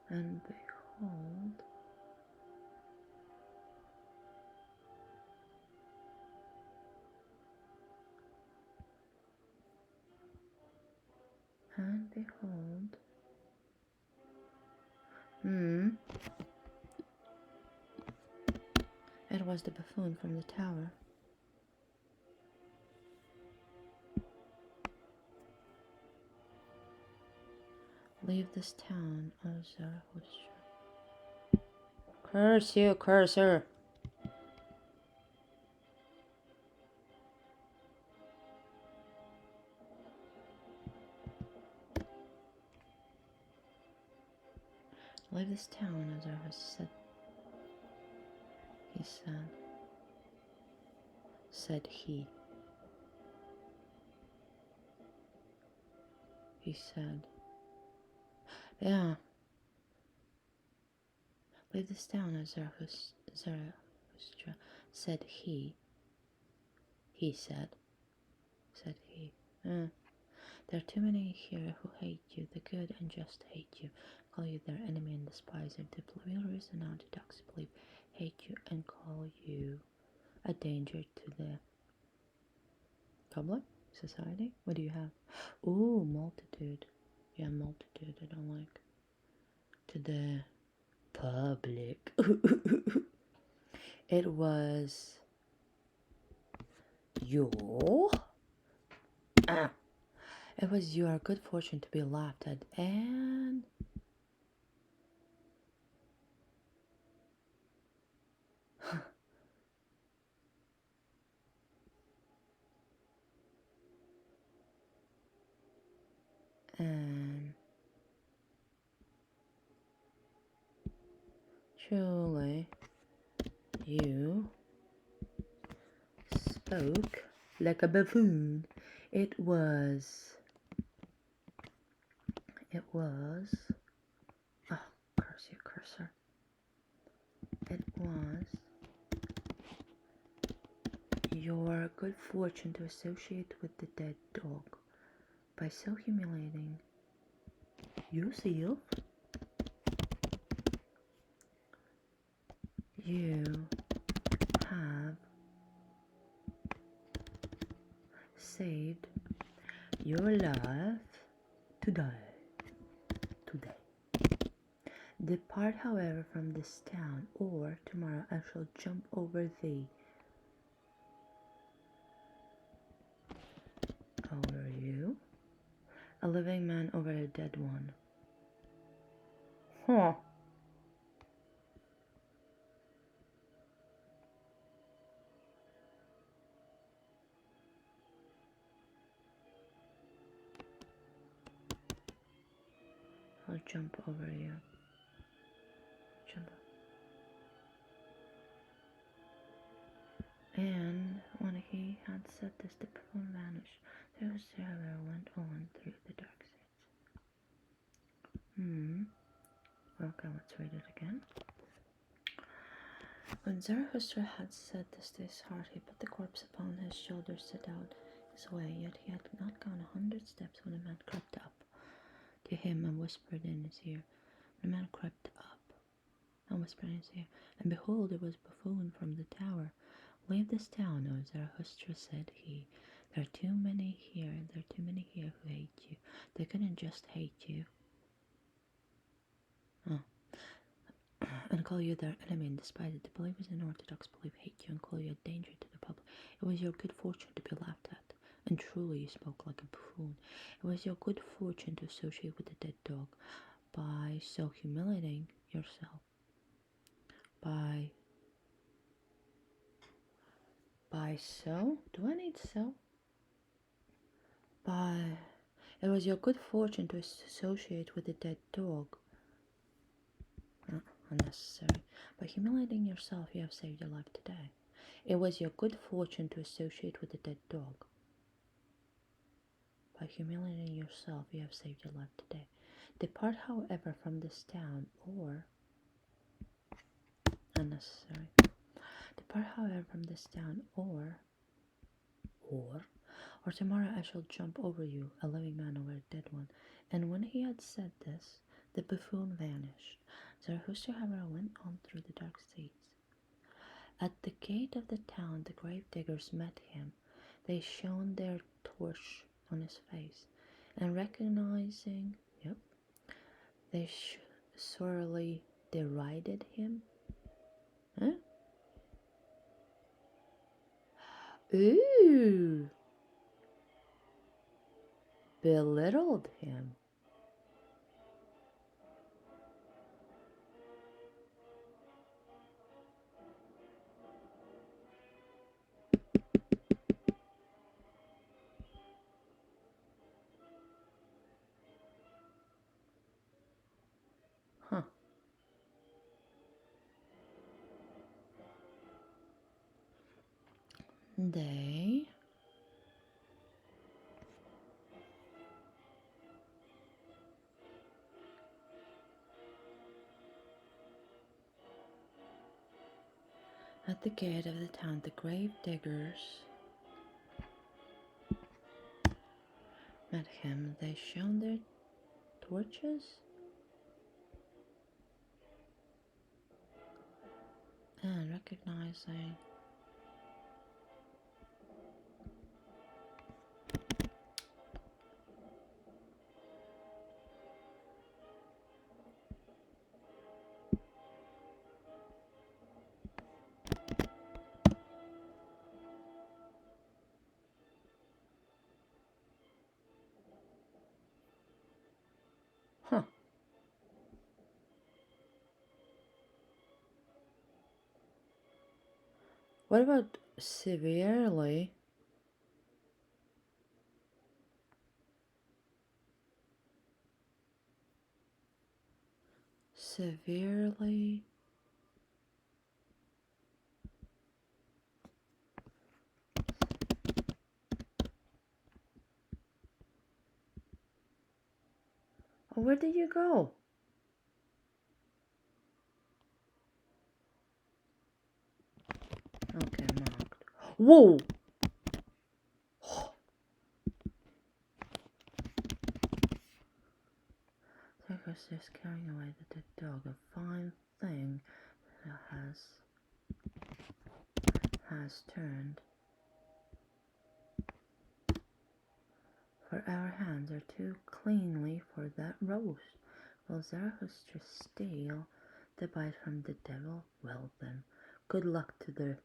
And behold, it was the buffoon from the tower. Leave this town, O Zarathustra. Curse you, curser! Leave this town, as I was said. He said. Said he. He said. Yeah. Leave this town, as Zarathustra. Said he. He said. Said he. There are too many here who hate you, the good and just hate you, call you their enemy and despiser. The believers and orthodox believe hate you and call you a danger to the public society. What do you have? Ooh, multitude. Yeah, multitude. I don't like. To the public. It was your. It was your good fortune to be laughed at and truly you spoke like a buffoon. It was, oh, curse you, cursor. It was your good fortune to associate with the dead dog. By so humiliating yourself, you have saved your life today. Depart, however, from this town, or tomorrow I shall jump over thee. Over you? A living man over a dead one. Huh. I'll jump over you. Jump. And when he had said this, the buffoon vanished. Zarathustra went on through the dark streets. Okay, let's read it again. When Zarathustra had said this to his heart, he put the corpse upon his shoulder, set out his way. Yet he had not gone 100 steps when a man crept up to him and whispered in his ear. The man crept up and whispered in his ear, and behold, it was Buffoon from the tower. Leave this town, O Zarathustra, said he. There are too many here who hate you. They couldn't just hate you. And call you their enemy and despise it. The believers in Orthodox belief hate you and call you a danger to the public. It was your good fortune to be laughed at, and truly you spoke like a buffoon. It was your good fortune to associate with the dead dog. By so humiliating yourself, by so, do I need so? It was your good fortune to associate with the dead dog. Unnecessary. By humiliating yourself, you have saved your life today. It was your good fortune to associate with the dead dog. By humiliating yourself, you have saved your life today. Depart, however, from this town, or unnecessary. Depart, however, from this town, or tomorrow I shall jump over you, a living man over a dead one. And when he had said this, the buffoon vanished. Zarathustra, however, went on through the dark streets. At the gate of the town, the grave diggers met him. They shone their torch on his face, and recognizing, they sorely derided him. Huh? Ooh! Belittled him. Huh. They at the gate of the town, the grave diggers met him. They shone their torches and recognizing What about severely? Severely Where did you go? Okay, marked. Whoa! Zarathustra is carrying away the dead dog, a fine thing that has turned. For our hands are too cleanly for that roast. Will Zarathustra steal the bite from the devil? Well then, good luck to the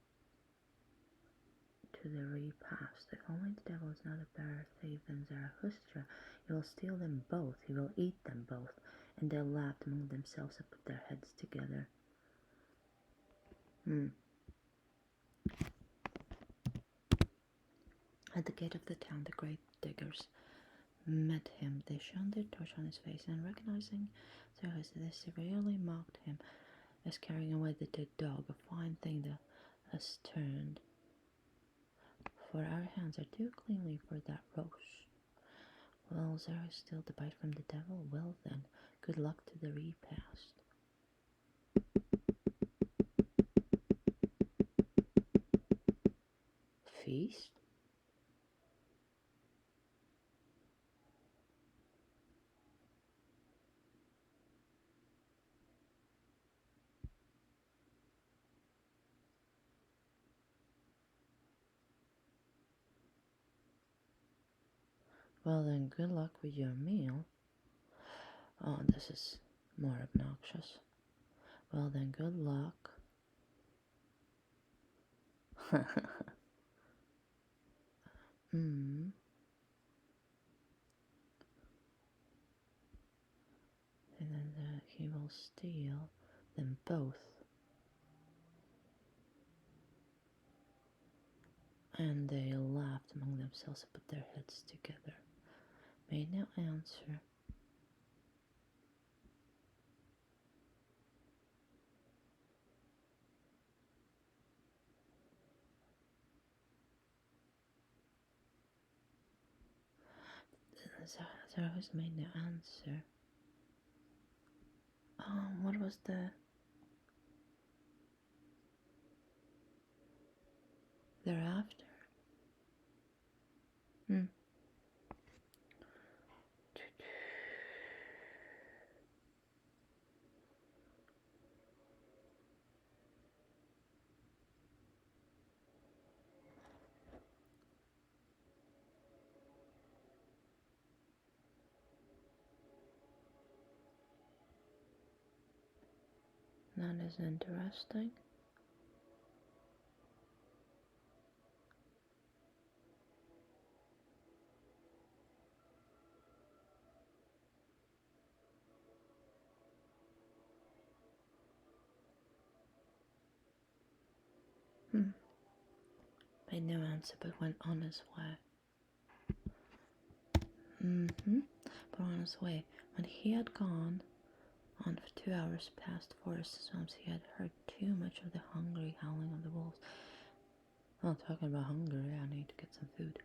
repast. If only the devil is not a better thief than Zarathustra, he will steal them both, he will eat them both, and they'll laugh among themselves and put their heads together. At the gate of the town, the grave diggers met him. They shone their torch on his face, and recognizing Zarathustra, they severely mocked him as carrying away the dead dog, a fine thing that has turned. For our hands are too cleanly for that roast. Will Zarathustra steal the bite from the devil? Well then, good luck to the repast. Feast? Well then, good luck with your meal. Oh, this is more obnoxious. Well then, good luck. And then he will steal them both. And they laughed among themselves and put their heads together. Made no answer. Zarathustra made no answer. What was thereafter? That is interesting. Made no answer but went on his way. But on his way, when he had gone on for 2 hours past the forest swamps, he had heard too much of the hungry howling of the wolves. Oh, talking about hunger, I need to get some food.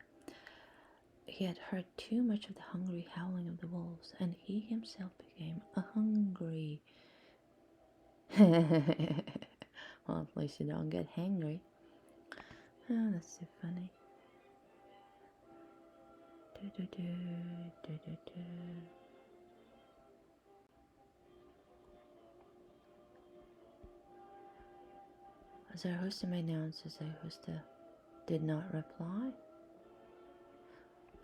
He had heard too much of the hungry howling of the wolves, and he himself became hungry. Well, at least you don't get hangry. Oh, that's so funny. Zarathustra made no answer. Zarathustra did not reply,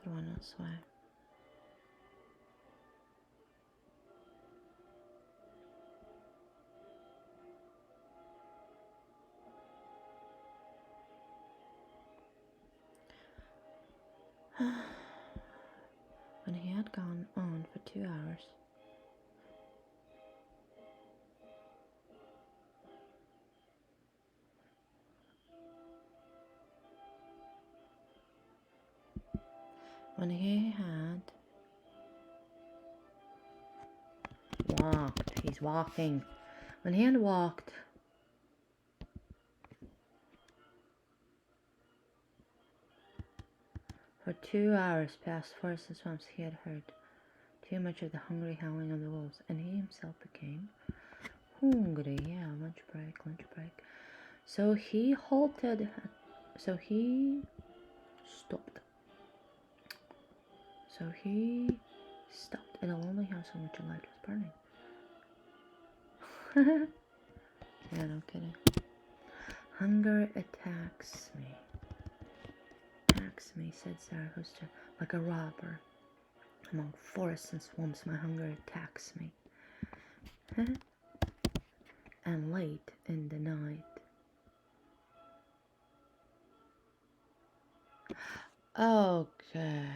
but went his way. When he had gone on for 2 hours, when he had walked, he's walking. When he had walked for 2 hours past forests and swamps, he had heard too much of the hungry howling of the wolves, and he himself became hungry. Yeah, lunch break. So he halted. So he stopped. In a lonely house in which a light was burning. Yeah, no kidding. Hunger attacks me, said Zarathustra, like a robber. Among forests and swamps, my hunger attacks me. And late in the night. Okay.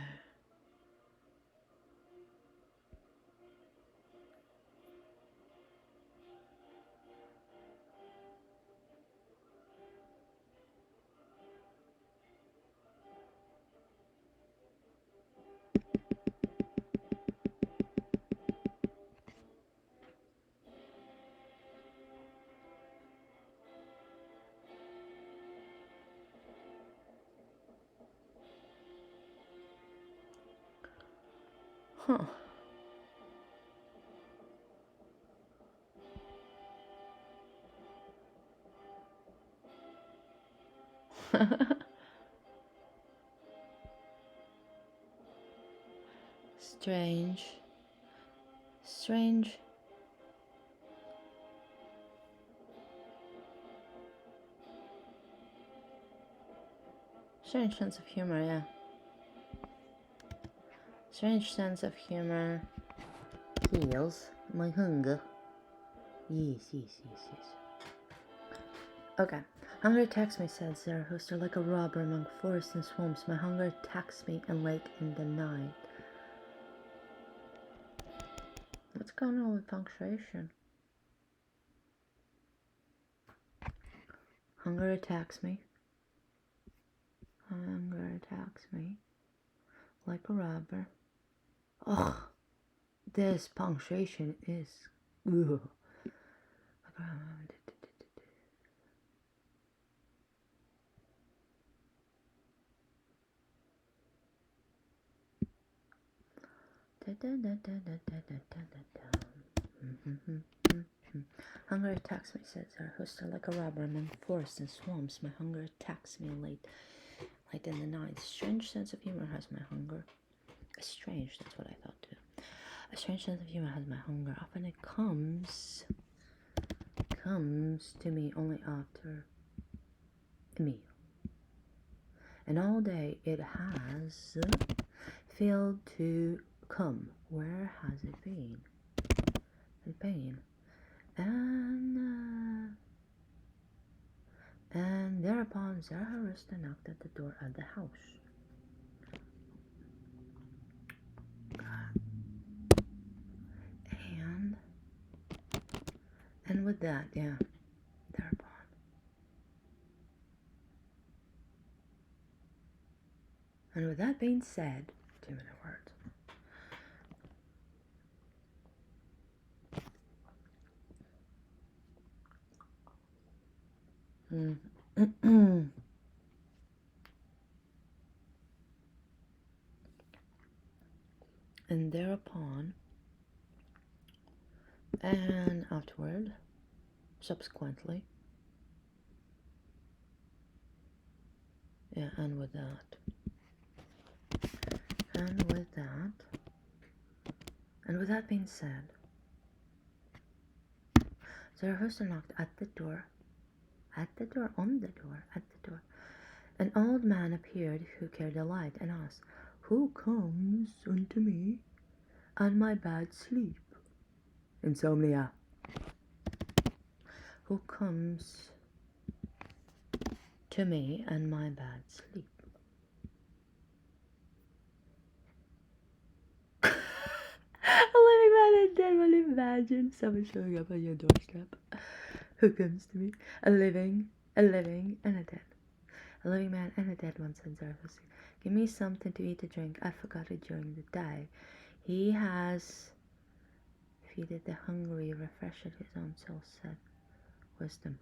Huh. Strange. Strange sense of humor, yeah. Strange sense of humor heals my hunger. Yes. Okay. Hunger attacks me, said Zarathustra, like a robber among forests and swamps. My hunger attacks me and late in the night. What's going on with punctuation? Hunger attacks me. Hunger attacks me like a robber. Ugh. This punctuation is... Ugh. Hunger attacks me, said Zarathustra, like a robber among forests and swamps. My hunger attacks me late in the night. Strange sense of humor has my hunger. Strange, that's what I thought too. A strange sense of humor has my hunger. Often it comes to me only after a meal. And all day it has failed to come. Where has it been? In pain. And thereupon Zarathustra knocked at the door of the house. And with that, yeah, thereupon. And with that being said, 2-minute words. And thereupon, and afterward, subsequently, yeah, and with that, and with that being said, Zarathustra knocked at the door. An old man appeared who carried a light and asked, "Who comes unto me and my bad sleep?" Insomnia. Who comes to me and my bad sleep? A living man and dead. Well, imagine someone showing up on your doorstep. Who comes to me? A living, and a dead. A living man and a dead one, said Zarathustra. Give me something to eat or drink. I forgot it during the day. He has feeded the hungry, refreshed his own soul, said Wisdom.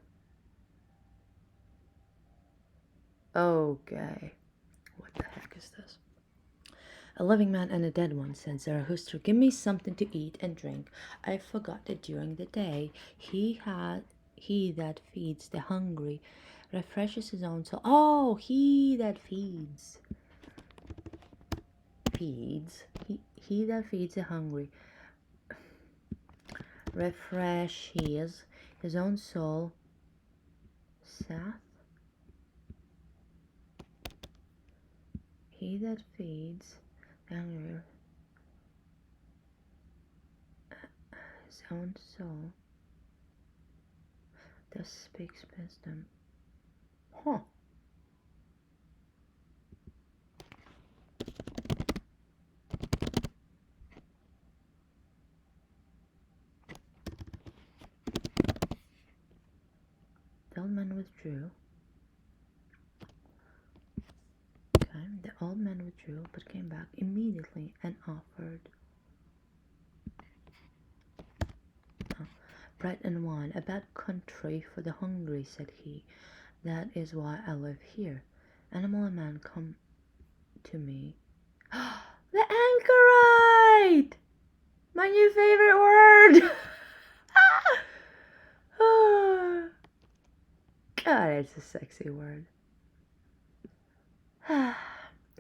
Okay. What the heck is this? A living man and a dead one, said Zarathustra. Give me something to eat and drink. I forgot it during the day. He that feeds the hungry refreshes his own soul. Oh, he that feeds. He that feeds the hungry refreshes his own soul. Sath. He that feeds the hungry his own soul thus speaks wisdom. Huh. The old man withdrew. The old man withdrew, but came back immediately and offered bread and wine. A bad country for the hungry, said he. That is why I live here. Animal and man come to me. The anchorite! My new favorite word! God, it's a sexy word.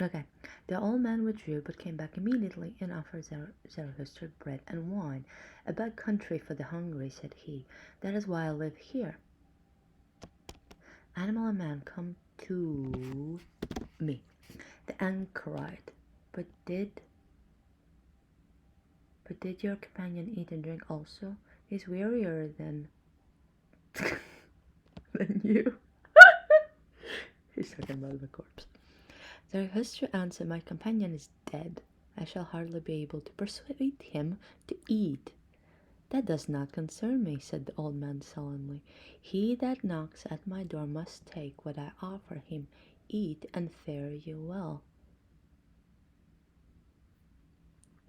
Okay. The old man withdrew, but came back immediately and offered Zarathustra bread and wine. A bad country for the hungry, said he. That is why I live here. Animal and man come to me. The anchorite. But did your companion eat and drink also? He's wearier than than you. He's talking about the corpse. Zarathustra answered, my companion is dead. I shall hardly be able to persuade him to eat. That does not concern me, said the old man sullenly. He that knocks at my door must take what I offer him, eat, and fare you well.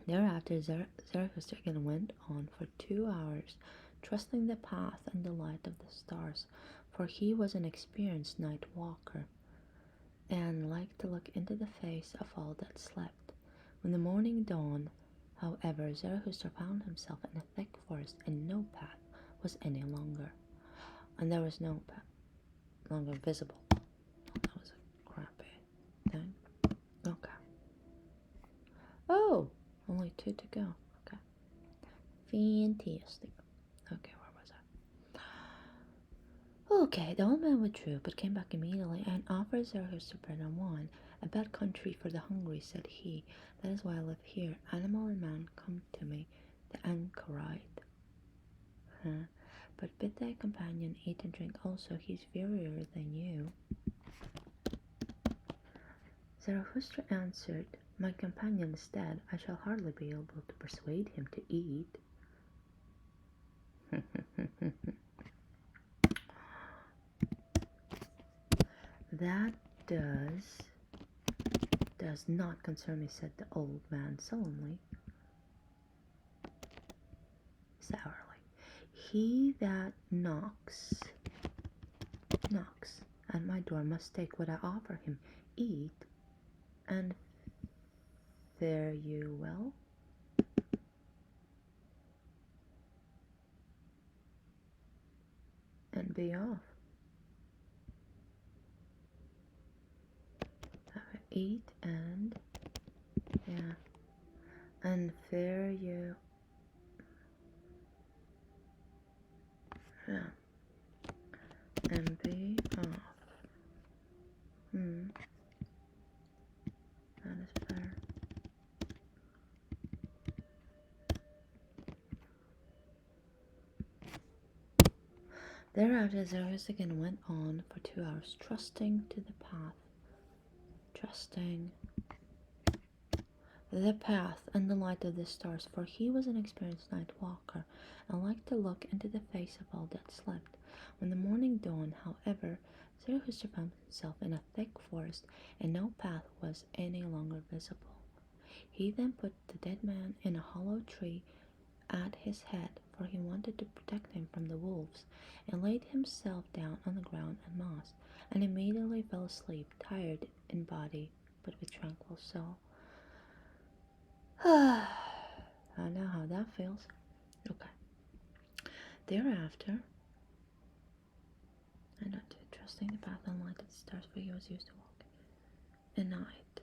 Thereafter Zarathustra again went on for 2 hours, trusting the path and the light of the stars, for he was an experienced night walker, and liked to look into the face of all that slept. When the morning dawned, however, Zarathustra found himself in a thick forest, and no path was any longer. And there was no path longer visible. That was a crappy thing. Okay. Oh! Only 2 to go. Okay. Fantastic. Okay, where was I? Okay, the old man withdrew, but came back immediately and offered Zarathustra bread and wine. A bad country for the hungry, said he. That is why I live here. Animal and man come to me, the anchorite. But bid thy companion eat and drink also. He is wearier than you. Zarathustra answered, my companion is dead. I shall hardly be able to persuade him to eat. That does not concern me, said the old man sullenly, sourly. He that knocks at my door must take what I offer him, eat, and fare you well. And be off. Eat and fare you and be off. That is fair. Thereafter Zarathustra again went on for 2 hours, trusting to the path. Trusting the path and the light of the stars, for he was an experienced night walker, and liked to look into the face of all that slept. When the morning dawned, however, Zarathustra found himself in a thick forest, and no path was any longer visible. He then put the dead man in a hollow tree at his head, for he wanted to protect him from the wolves, and laid himself down on the ground and moss, and immediately fell asleep, tired in body, but with tranquil soul. I know how that feels. Okay. Thereafter, I not trusting the path and light of the stars, for he was used to walk at night.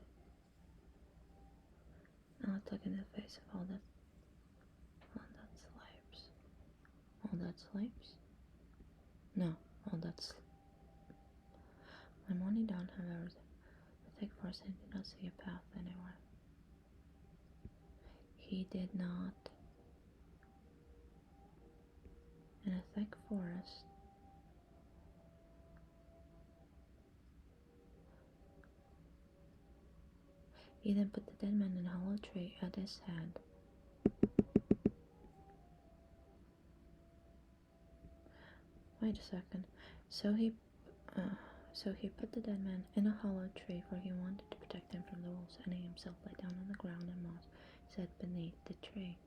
Now let's look in the face of all that slaves. All that slaves? No, all that When morning dawned, however, the thick forest did not see a path anywhere. He did not. In a thick forest, he then put the dead man in a hollow tree at his head. Wait a second. So he put the dead man in a hollow tree, for he wanted to protect him from the wolves, and he himself lay down on the ground, and moss set beneath the tree.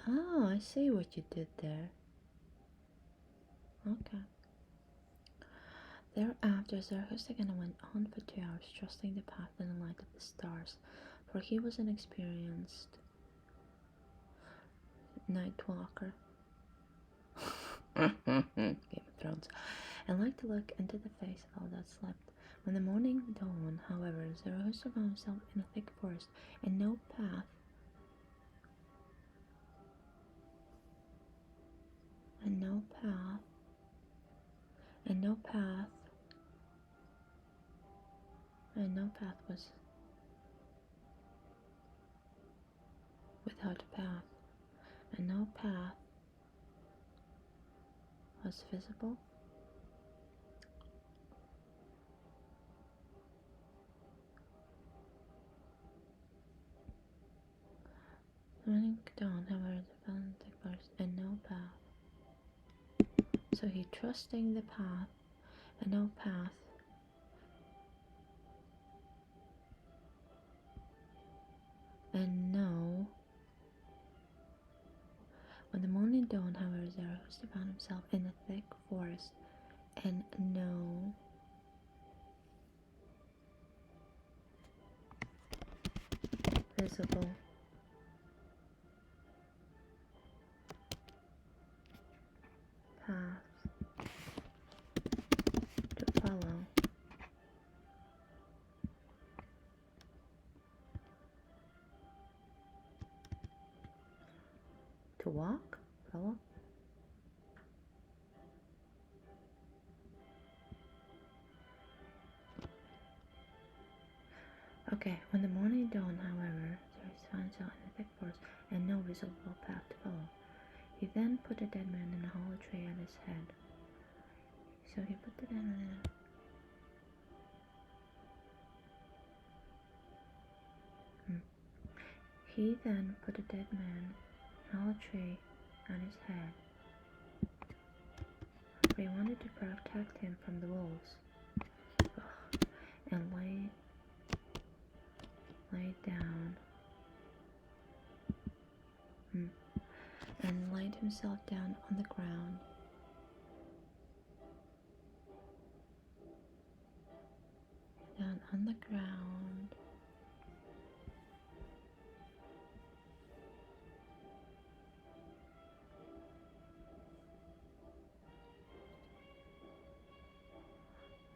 Oh, I see what you did there. Okay. Thereafter, Zarathustra went on for 2 hours, trusting the path and the light of the stars, for he was an experienced night walker. Game of Thrones. And liked to look into the face of all that slept. When the morning dawned, however, Zarathustra found himself in a thick forest, and no path was without a path, and no path was visible. The morning dawned, however, they found the thick forest, and no path. So he trusting the path, and no path. And no. When the morning dawned, however, Zarathustra found himself in a thick forest, and no visible path to follow. To walk? Follow? Okay, when the morning dawned, however, Zarathustra found himself in a thick forest, and no visible path to follow. He then put a dead man in a hollow tree at his head. So he put the dead man in a... He then put a dead man in a hollow tree at his head, for he wanted to protect him from the wolves. And laid down and laid himself down on the ground. Down on the ground.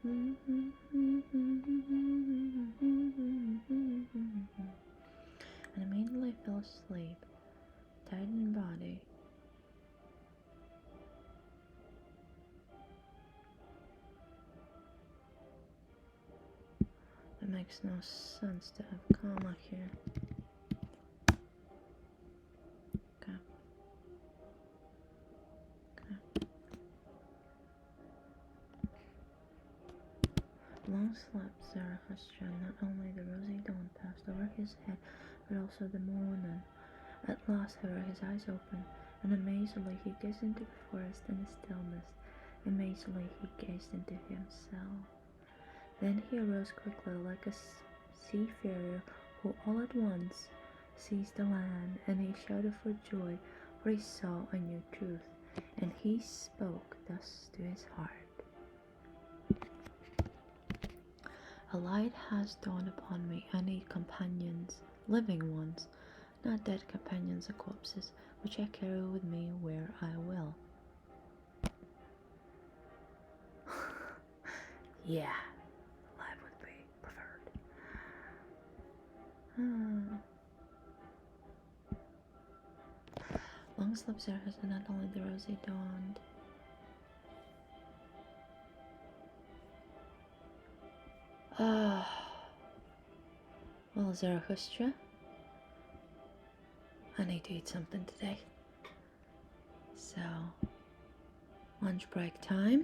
And immediately fell asleep, tired in body. It makes no sense to have comma here. Okay. Long slept Zarathustra. Not only the rosy dawn passed over his head, but also the morning. At last, however, his eyes opened, and amazedly he gazed into the forest and the stillness. Amazedly he gazed into himself. Then he arose quickly like a seafarer who all at once sees the land, and he shouted for joy, for he saw a new truth, and he spoke thus to his heart. A light has dawned upon me. I need companions, living ones, not dead companions or corpses, which I carry with me where I will. Yeah, life would be preferred. Long sleep Zarathustra has not only the rosy dawned. Well, Zarathustra, I need to eat something today. So, lunch break time.